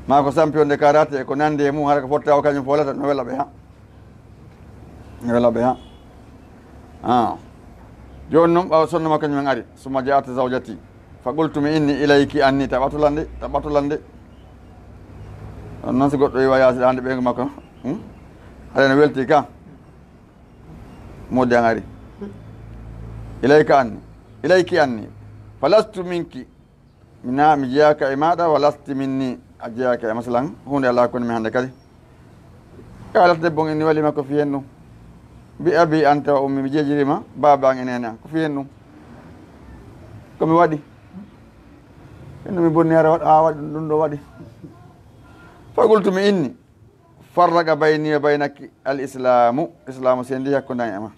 ma ko champion de karaté ko nandi e mum hara ko fotta o kañum folata no wela ɓe ha wala be ha joni noon ɓawa sonno makko min ari suma jaata zawjati fa qultumi inni ilayki anni taɓatulande on noon so goɗɗo yiwa yaaside hande ɓeygu makko aɗa no welti ka modi an ari ilayki anni fa lastu minki mina mi jeyaka e maɗa wa lasti minni a jeyaka e masalan hunde ala koni mi hande kadi kalat debbo inni walima ko fiyen ɗum bi abi anta wa ummi mi jejirima baba an enene an ko fiyen ɗum komi waɗi henno mi bonni ara a waɗi ɗum ɗo waɗi fa qultumi inni farraga bayni wa baynaki al islamu sendi hakkude an e ma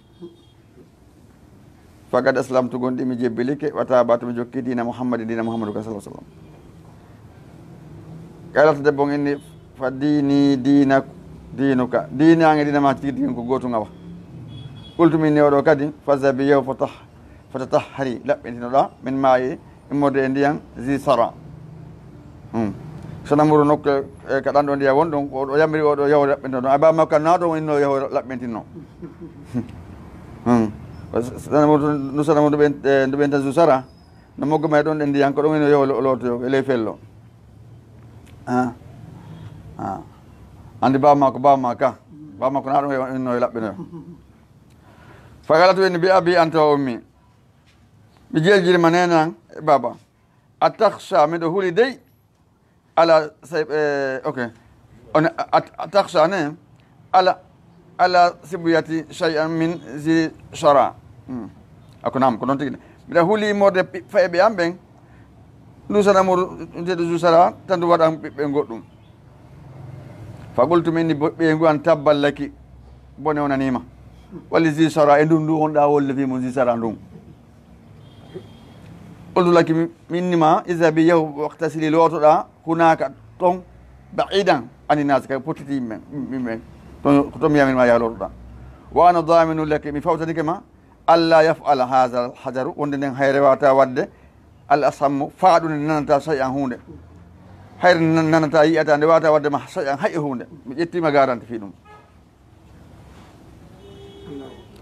fagad aslamtu gonɗi mi jebbilike wata batu mi jokki dina muhammadu ka sallah sallam kaylata debbo inni fa dini dinuka dini an e dina ma tigi ko gotu ngawa qultumi inni oɗo kadi fazabi yew fatatahari laɓɓintinoɗa min maayi immode e ndiyan zi sara sonamuru nokku ka ɗan ɗo ndiya won ɗon oɗo yamiri oɗo yaho laɓɓinto ɗon aba makka naɗo inno yaho laɓɓintinno nusanamo nduɓenta zusara no moggo may ɗon ɗe ndiyan ko ɗon ino yaho lotoyo e ley fello andi bamma ka naɗo inno e laɓɓinoyo fagalatu en bi abi anta wa ummi mi jeejirima nenan e baba a takhsha miɗo huuli dey ala ok on a takhsha ne ala sibuyati shay'an min zi shara ako nam ko noon tigi mbiɗa huuli morde fayeɓe am ɓen ndusanamuru ndeɗo jusara tan ndu waɗan ɓiɓɓe goɗɗum fa qultumi inni ɓeygu an tabballaki bone onanima walli zi sara e ndu on ɗa wolle fimo zi sara ndun qultulaki minnima isabi yahu waktasili lootoɗa hunaka ton baidan ani nas kay potiti yimɓe to mi yaminma yaha lootoɗa wa ana daminu laki mi fawtanike ma alla yafala hada hajaru wonde nden hayre wata wadde al asammu faaɗude nanata say an hunde hayre nanata yiyata nde wata wadde ma say an hay e hunde mi ƴettima garante fi ɗum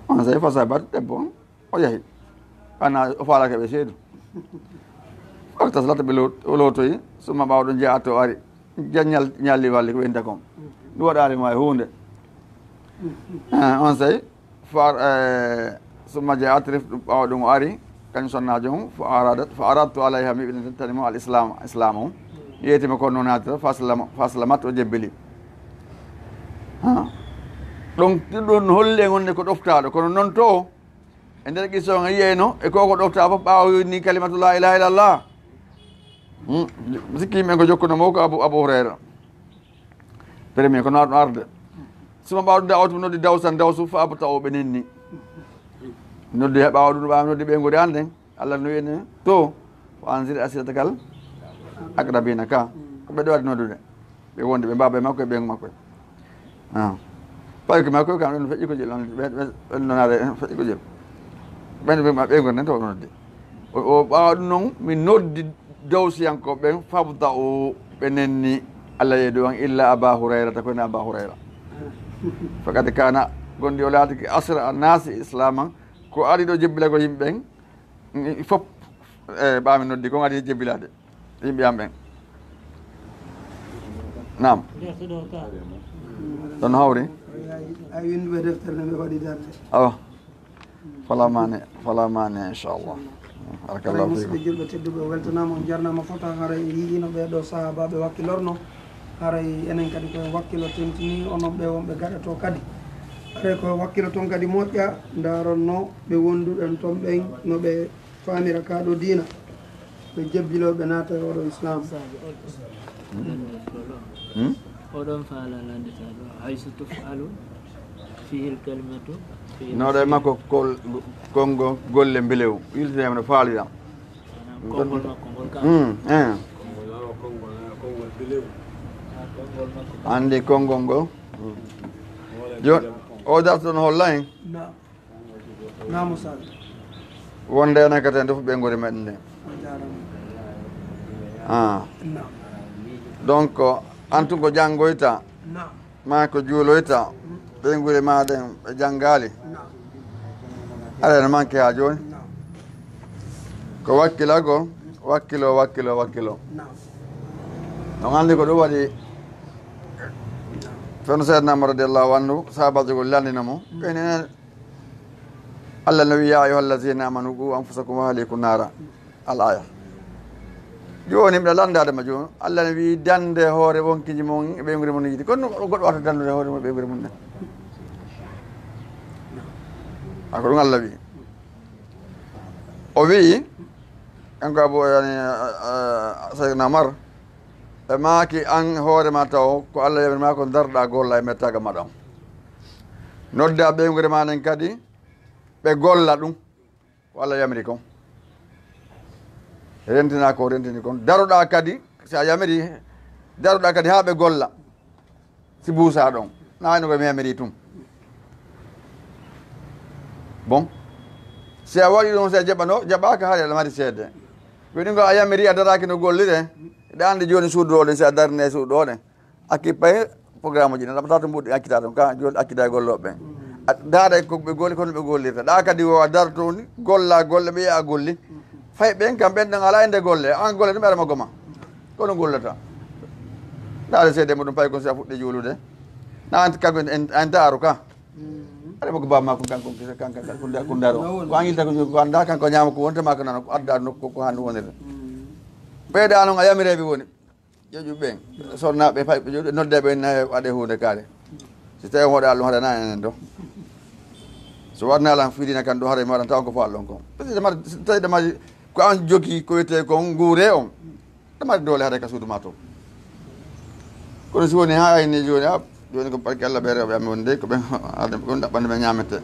on say fa sabat debbo on o yahi ana o faalake ɓe seedu waktaslata ɓe lootoyi suma ɓawɗo jeeya to ari ñalli walli ko ɓenta kon ɗum waɗalima e hunde on say summa jeeya atrif ɓawa ɗum o ari kañum sonnajo mum fa aradtu alayha mi ɓiɗen tani mo al islam o yeetima kono noon natira faslamat o jebbeli ɗon ɗon holle gonne ko ɗoftaɗo kono noon to e nder qissonga yiyeyno e koko ɗofta fof ɓawa ni kalimatu la ilaha illallah sikki yimɓe ko jokkunomo ko abou hurayra premier ko naɗum arde suma ɓawɗo dawtu noddi dawsan dawsu fa abata o ɓe nenni noddi ɓawa ɗum ɓawa noddi ɓe godi anden allah no wiyene to fo ansir asiratakal akrabina ka ko ɓeɗo waɗi noddude ɓe wonde ɓe mbaba e makko e ɓengu makko payko makko kam ɗon feƴƴi ko jel ɓe nonare feƴƴi ko jel ɓeygo nen to noddi o ɓawa ɗum noon min noddi dawsiyankoɓe ɓen fabda o ɓe nenni allah yeeɗo an illa aba hurayrata koyne aba hurayra fakad kana gondi o laatiki asra a naasi islaman ko ari ɗo jebbila ko yimɓe ɓen fof ɓami noddi kon ari jebbilade yimɓe am ɓen nam ɗon hawri a winduɓe deftere nde ɓe waɗi darde awa fala mane inchallah barakallahu fikum musidɓe julɓe tedduɓe o weltanama on jarnama fota haray yiino ɓeɗo sahabaɓe wakkilorno haray enen kadi koye wakkilo tentini onon ɓe wonɓe gaɗato kadi haray koye wakkilo toon kadi moƴƴa daronno ɓe wonduɗen toon ɓen no ɓe famira kaɗo diina ɓe jebbiloɓe naata e oɗo islam oɗon faalalandeta ɗo hayso tufalu fihil kalimatu noɗo e makko kongo golle mbilew wiltinema no faaliɗam konngol makko ngol ka andi konngol ngol joni o darto ɗon holla en namo sal wonde enen kadi en defu ɓe gori meɗen nde donc en tout ko janggoyta ma ko juuloyta ɓeyngure maɗen ɓe janngaali aɗa manque ha jooni ko wakkilagol wakkilo no anndi ko ɗum waɗi feeno seydna mo radiallahu anhu sahabajo gol landina mo enen allah no wi ya ayuha allazina amanu qu anfusakum wa ahlikum nara al aya joni mbiɗa landadema joni allah ne wi dande hoore wonkiji mon e ɓeygure mum yiɗi kono goɗɗo wata dandude hoore mum ɓeygure mum ne ako ɗum allah wi o wi kanko abo yani seydna mar e maaki an hoore ma taw ko allah yaɓir ma ko darɗa golla e mettaga maɗam nodda ɓeygure ma nen kadi ɓe golla ɗum ko allah yamiri kon rentina ko rentini kon daroɗa kadi sa yamiri daroɗa kadi ha ɓe golla si buusa ɗon nawayno koye mi yamiri tum bon si a waɗi ɗum si a jaɓano jaɓaka haade aɗa mari seede woni ngo a yamiri a daraki no gollire ɗe andi joni suudu oɗen si a darne suudu oɗen akki paye programme uji ɗen ɗaɓata to mbuɗi accita ɗum ka joni accita e golloɓe ɓen daara koɓe golli kono ɓe gollirta ɗa kadi o a darto ni golla golle ɓe yiya golli fay ɓen kam ɓen ɗon ala ende golle an golle ɗum ɓeɗa maggo ma kono gollata daade seede muɗum pay kon si a fuɗɗi juulude na anti kanko en daaru ka aɗa maggo baba makko kanko daro ko an yilta ko anda kanko ñama ko wontema ko nana ko adda nokku ko hanndi wonirde ɓeyɗa noon a yamireɓe woni ƴeƴuɓe ɓen sonnaɓe fay ɓe ƴeƴu noddeɓe na waɗe hunde kaare si tawi hoɗe allum haɗa na enen ɗo so warni ala fiɗina kan ɗo haɗa mi waɗan taw ko fo allon kon tawi ɗamari ko an jogui ko wiyete kon guure on ɗamari doole haɗa ka suudu ma to kono si woni ha ayni joni joni ko barke allah ɓe rewɓe ami woni de ko ɓen ɗum ɗaɓɓande ɓe ñamete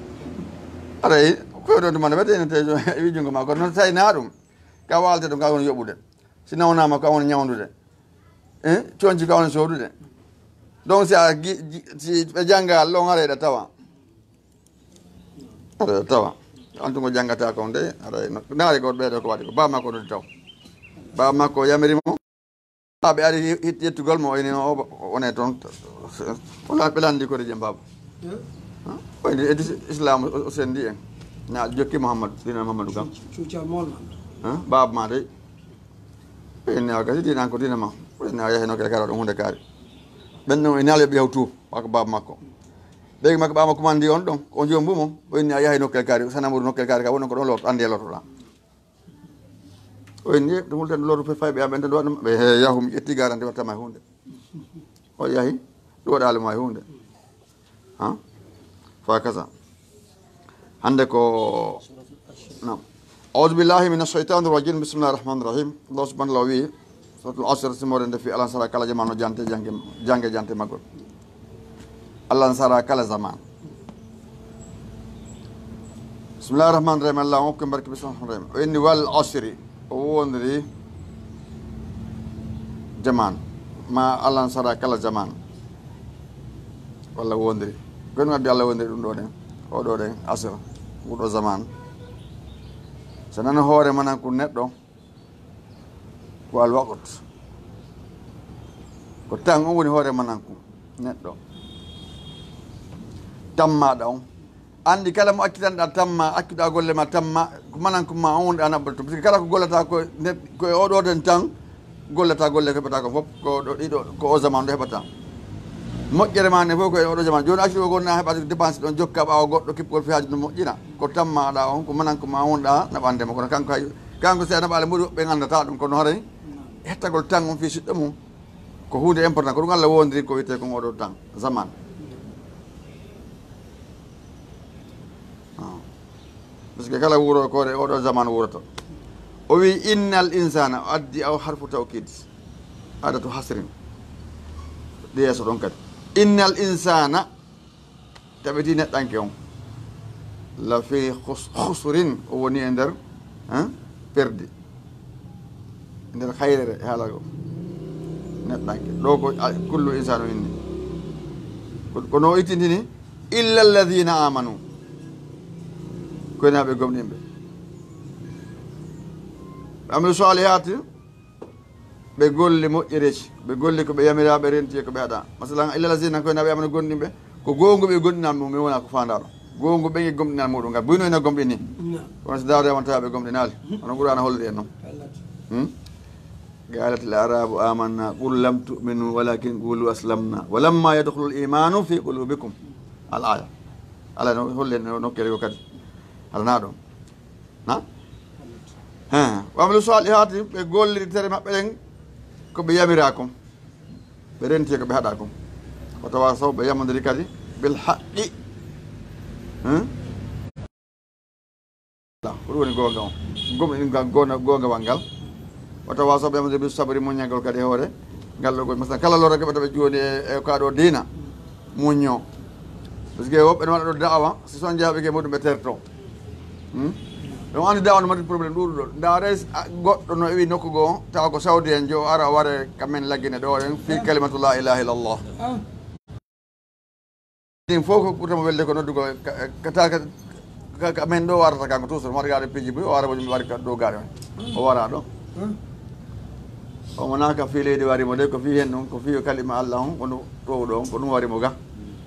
aɗayi koye ɗo tumane ɓe tenete wi jungo ma kono noon sayna ɗum ka walde ɗum ka woni yoɓude si nawnama ka woni ñawdude coñci ka woni soodude donc si a si ɓe janggal ɗon aɗa tawa aɗa tawa antugo janggata kon de aɗa naari goto ɓeeɗo ko waɗi ko baba makko ɗodi taw baba makko yamirimo ɓe ari yettugol mo oyni wone toon wona ɓe landi kode je baba oyni edi islam o sendi en na jokki mouhamadou dina mouhamadou kam baba ma dey ɓenne a gasi dinan ko dina ma ɓenne a yahino kede kara ɗum hunde kaari ɓen ɗon e naale ɓe ƴew tout wako baba makko ɓeygi makko ɓama commandi on ɗon o jombumo o inni a yahay nokkel kaari sanamuru nokkel kaari ka woni ko ɗon loto andi e lotoɗa o inni ɗum hulten loto fe fayɓe amen tan waɗum ɓe yahu mi ƴetti garante wattama e hunde o yahi ɗum waɗaluma e hunde fa kasa hande ko nam aoudu billahi min ashaitan irrajim bisimillahi rahmani rahim allah subhanallah wi suratul asr simore nde fi alan sara kala jamano jante jange jante maggol allah sara kala zaman bisimillahi rahmani rahim allah hokki barke bisimillahi rahmani rahim o inni wal asri o wondiri zaman ma allah sara kala zaman walla wondiri gon wadde allah wondiri ɗum ɗo ɗen oɗo ɗen asra wuɗo zaman so nana hoore manan ko neɗɗo ko al waqt ko tan on woni hoore mananko neɗɗo tammaɗa on andi kala mo accitanɗa tamma accuɗa golle ma tamma ko mananko ma on wonɗa naɓɓata to par ce que kala ko gollata koye oɗo den tan gollata golle ko heɓata ko fof ko ɗo ɗiɗo ko o zaman ɗo heɓata moƴƴere ma ne fof koye oɗo zaman joni accuɗo gonna heɓata dépense ɗon jokka ɓawa goɗɗo kippugol fihaji ɗum moƴƴina ko tammaɗa on ko mananko ma wonɗa naɓandema kono kanko si a naɓale muɗi ɓe gandata ɗum kono haray hettagol tan on fi siɗɗo mum ko hunde important ko ɗum allah wondiri ko wiyete kon oɗo tan zaman par ce que kala wuuro kore oɗo zaman wuurata o wi innal insana o addi aw harfu tawkid adatu hasrin ɗi yeeso ɗon kadi innal insana taɓeti neɗɗanke on la fi husrin o woni e nder perdi e nder hayrere e haala o neɗɗanke ɗo ko kullu insanu inni kono ittindini illa alladina amanu koynaɓe gomɗinɓe amilu salihati ɓe golli moƴƴereji ɓe golli koɓe yamiraɓe renti e koɓe haɗa masalan illa alladina koynaɓe amanu gonɗinɓe ko gongo be gondinal mum mi wona ko fandaro gongo be ngi gomdinal mudum ngal buyno ina gomdi ni on so dawde won tabe gomdinal on qur'ana holde en non قالت الأعراب آمنا قل لم تؤمنوا ولكن قولوا أسلمنا ولما يدخل الإيمان في قلوبكم الآية على هو اللي نوكل يوكل على نادم نعم وعملوا صالحات يقول لي ترى ما بين كبيامراكم برنتي كبهداكم وتواصوا بيامن ذلك بالحق لا كلوني غونغا وانغال وتواصوا بيامن بالصبر مونيغول كدي هوري gallo go masala kala lora kebe joni e kaado dina munyo parce que wobe non do daawa si son jaabe ke modum be terto don andi daawa no mari problem do ndaare goddo no wi nokko go taw ko saudi en jo ara ware kamen lagine do en fi kalimatu la ilaha illallah din foko kutama welde ko noddugo kata ka men do warata kanko to so mari gaade piji bu wara bo mari ka do gaade o wara do o monaka fi leydi warimo de ko fi hen non ko fi kalima allah on kono to do ko dum warimo ga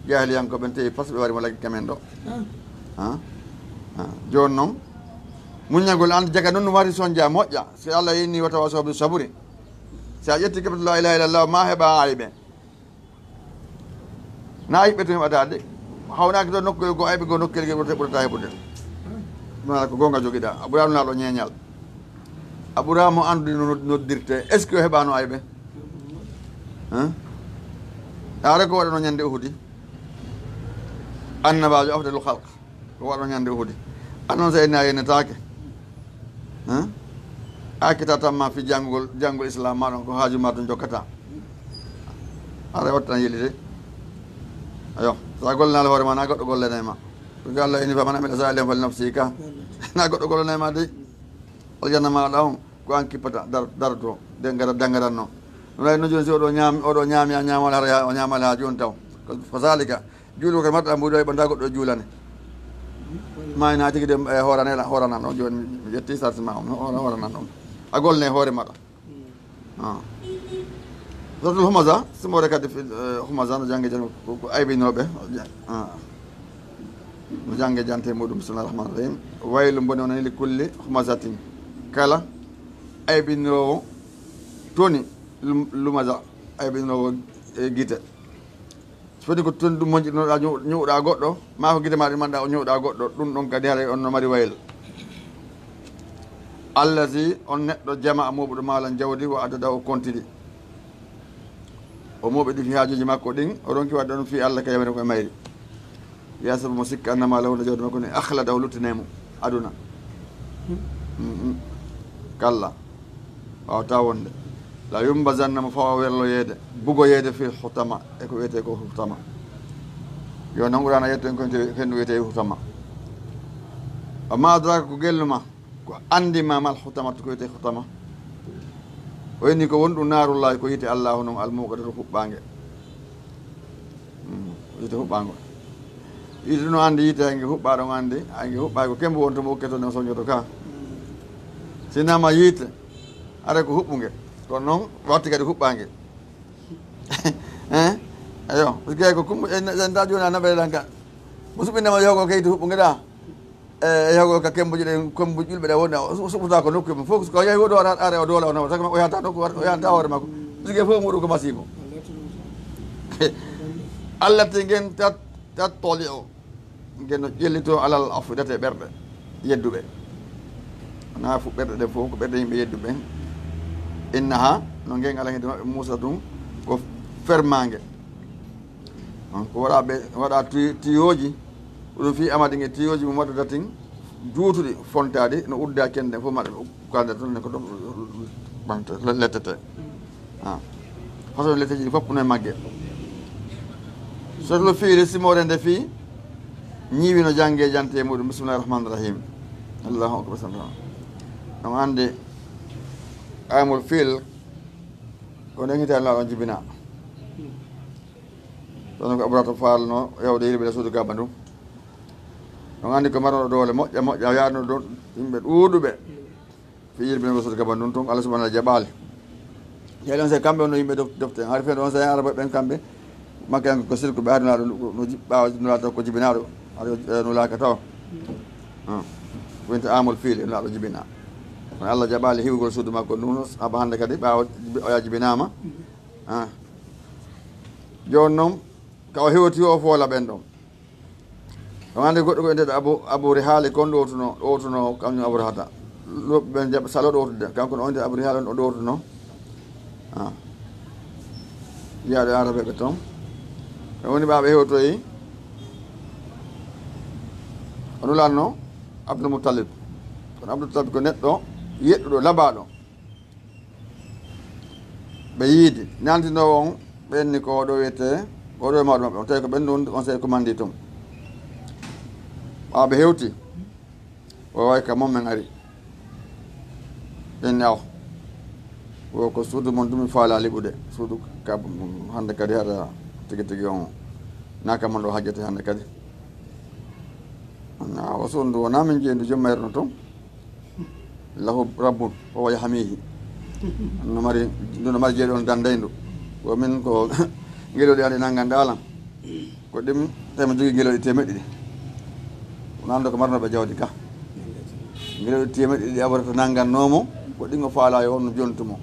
jahiliyan ko ben te pas be warimo lagi kamen do jon non munyagol and jaga non wari sonja moƴƴa si allah yini wata waso bi saburi si a yetti kabatu la ilaha illallah ma heba aybe na aybe to adade hawna ko nokko go aybe go nokkel ge ɓurata heɓude mala ko gonga jogida aburamu naɗo ñeñal aburamu andude noddirte est ce que heɓano aybe are ko waɗano ñande uhudi annabajo afdalul halq ko waɗo ñande uhudi annon so enni a yennetake akkita tamma fi janngol islam maɗon ko haaju ma ɗum jokkata ara watta tan yelide ayo sa gollenal hoore ma na goɗɗo gollenema ko allah ini faman amila salihan fali nafsi ka na goɗɗo gollenema de aljanna maɗa on ko an kippata darato de gara dangaranno ɗum lay no joni si oɗo ñaami a ñamal hara o ñamal ha joni taw ko salika juulu ko mbaɗɗa mbuɗo ɓanda goɗɗo juulane ma na tigi de horanan ɗon joni mi ƴetti sartima o horanan ɗon a golne hoore maɗa sotul humaza simore kadi humaza no jangge jan ko aybinoɓe no jangge jante muɗum bisimillahi rahmani rahim waylu boni onani li kulli humazatin kala aybinowo toni lumaza aybinowo guite foti ko ton ɗum moƴƴinoɗa ñuuɗa goɗɗo ma ko guite ma ɗi manɗa o ñuuɗa goɗɗo ɗum ɗon kadi haara on no mari waylo allazi on neɗɗo jama moɓuɗo maalan jawdi o addada o kontidi o moɓe ɗi fi haajuji makko ɗin o ronki wadde on fi allah ka yamere koye mayri yasabu mo sikka annama lawna jawdi makko ni ahlada o luttinemo aduna kalla wawata wonde la yumbazanna mo fawa werloyeede bugoyeede fi hutama e ko wiyete ko hutama yo nan ɓurana yetto en hendu wiyete hutama amma adraka ko gelluma ko andima mal hutama to ko wiyete hutama o inni ko wonɗum naarullahi ko yite allahu noon almuqadatu huɓɓange yite huɓɓango yite no andi yite hange huɓɓaɗon andi hange huɓɓay ko kembo wonto mo hokketo ne soñoto ka sinama yiite ara ko huɓɓuge kono noon watti kadi huɓɓange ayo parce que ko kumda joni a naɓere ɗan ka mo suɓɓinema yewgo kayiti huɓɓuge ɗa yewgo ka kembuji ɗe kembuji ƴulɓe ɗe wonde o suɓɓuta ko nokku mum fof ko yehi woɗo are o doola o nawa saka o yahata nokku o yahata hoore makko parce que fof muɗum ko masibo allah te gen tat toli o gen no ƴellito alal afidate ɓerɗe yedduɓe wona fu ɓerɗe ɗe fof ko ɓerɗe yimɓe yedduɓe innaha no gen ala hede maɓɓe muusa ɗum ko fermange ko waɗa tiyoji ɗum fi amadi nge tiyoji mo waɗata tin juutuɗi fontade no udda kende fof maɗa kande toon ne ko ɗum ɓamte lettete hoto letteji ɗi foppuno e magge sotlo fiiri simore nde fi ñiiwi no jangge jante muɗum bisimillahi rahmani rahim allahu akbar sallam ɗum ande amul fiil ko nden hitaani laaɗon jibina ɗon ko abrata faalno yewde yirɓe ɗe suudu gabba ndum ɗon andi ko marnoɗo doole moƴƴa yaadno ɗon yimɓe ɗuuɗuɓe fi yirɓe ɗe suudu gabba ndum toon allah subahana jaɓaali yeɗon se kamɓe onno yimɓe dofte hari fen ɗon sa ara ɓen kamɓe makka ko silko be aduna no jibba no ko jibinaado no laaka taw wonta amol fiile no jibina on Allah jabali hiwgol suudu makko nuno aba hande kadi ɓaawo o jibinama joni noon kaw hewti o foola ɓen ɗon o hande goɗɗo ko ende abouri haali kon ɗowtuno kañum abouri hata loɓɓe ɓen jaɓa salo ɗowtude kanko no onde abouri haali on o ɗowtuno yiyaɗo arabeɓe toon e woni ɓaɓe hewtoyi ono lanno Abdul Muttalib kono Abdul Muttalib ko neɗɗo yeɗɗuɗo labaɗo ɓe yiide nantinowo on ɓenni ko oɗo wiyete oɗo e mawɗo maɓɓe on tawi ko ɓen ɗum on sey ko mandi toon ɓaɓe hewti o way ka mommen ari ɓenni aw o ko suudu mon dumi faala liɓude suudu ka hande kadi hata tigui on naka mon ɗo hajjete hande kadi o suudu wona min jeydu jommayerno toon lahu rabbun o way hamihi no mari jeeɗi on dandayndu ko min ko gueloɗi ande nanggande alam ko ɗim tawi mi jogui gueloɗi temeɗɗi ɗi wonande ko marnoɓe jawdi ka gueloɗi temeɗɗi ɗi awarata nanggannomo ko ɗingo faala yo honno jontumo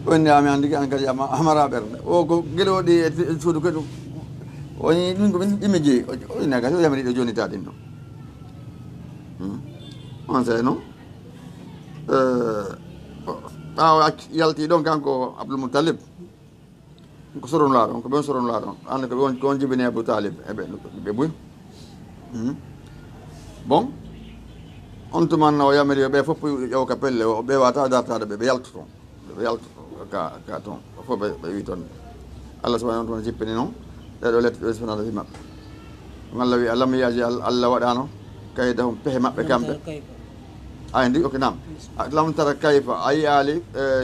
ɗonni ami andigi an kadi amara ɓerde o ko gueloɗi e suudu kadi woni ɗum ko min ɗimi jeeyi o ina gasi o yamiri ɗo jonita ɗin ɗo on sey noon ɓaawo yalti ɗon kanko Abdul Muttalib ko soronla ɗon ko ɓen soronla ɗon ande ko on jibini Abou Talib eɓe buy bon on tumanna o yamiri yo ɓe fof ƴew ka pelle o ɓe wata dartade ɓe yaltu toon ɓe yaltu ka toon fof ɓe wi toon Allah subahanahu wa taala jippini noon ɗeɗo lette ɗo sifanaɗo fi maɓɓe Allah wi alam yaji Allah waɗano kaydahum pehe maɓɓe kamɓe ay ndi ok nam lam tara kayfa a yiyaali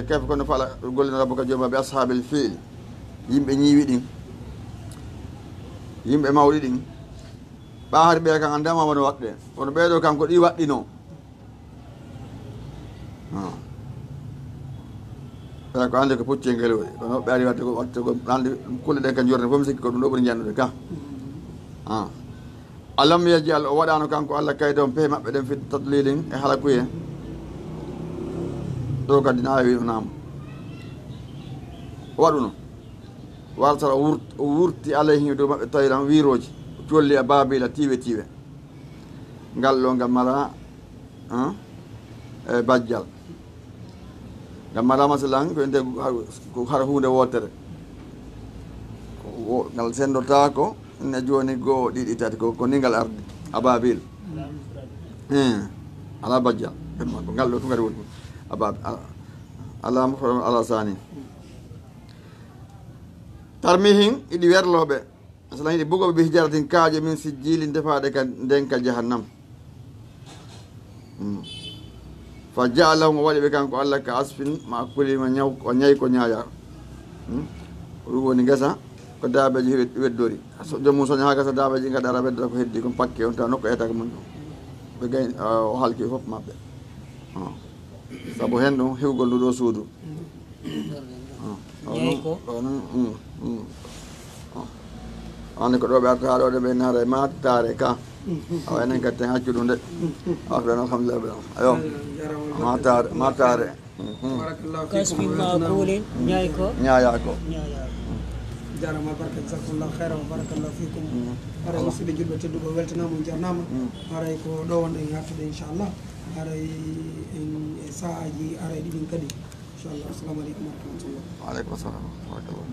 kayfa kono fala gollino rabbuka jooma ɓe ashabil fiil yimɓe ñiiwi ɗin yimɓe mawɗi ɗin ɓaari ɓe kan andema wono waɗɗe kono ɓeeɗo kanko ɗi waɗɗino ɓe ko ande ko pucce ngeloɗi kono ɓe ari watte ko ande kulle ɗen ka jorne fof mi sikki ko ɗum ɗo ɓuri jannude ka alam yajal o waɗano kanko Allah kayda on pehe maɓɓe ɗen fi tadlilin e halakuye ɗo kadi nawi onama waɗuno wartata o wurti alayhi dow maɓɓe tawiran wiroji colli e babila tiiwe ngal ɗo ngam mala e bajjal ngam mala masalan ko nde ko hara hunde wotere ngal sendotako ne joni goo ɗiɗi tati ko ni ngal ardi ababil ala bajjal ko ngal ɗo to ngari woni ababil ala sani tarmihin iɗi werloɓe masalan iɗi bugoɓe bi hijaratin kaaje min sijjili defaɗe ka ndenka jahannam fa jaalahum o waɗi ɓe kanko Allah ka asfin ma kulima ñaw o ñayi ko ñaaya ɗum woni gesa ko daabeji weddori joomum soña ha gasa daabeji gaɗara weddora ko heddi kon pakke on taw nokko etaka mum ɓe gayni o halki fof maɓɓe saabu hen ɗum hewgol nduɗo suudu ande ko ɗo ɓe arta haɗo ɗe ɓe naara e matare ka awa enen kadi ten haccu ɗum de afɗan alhamdulillah ɓe ayo matare kasfi makulin ñaaya ko jarama barka jazakumllahu khairan wa barakallahu fikum aray musidɓe julɓe tedduɓe weltanama jarnama aray ko ɗo wonɗen hattude inchallah aray e saahaji aray ɗiɗin kadi inchallah assalamu aleykum wa rahmatullah waaleykum assalam wa rahmatullah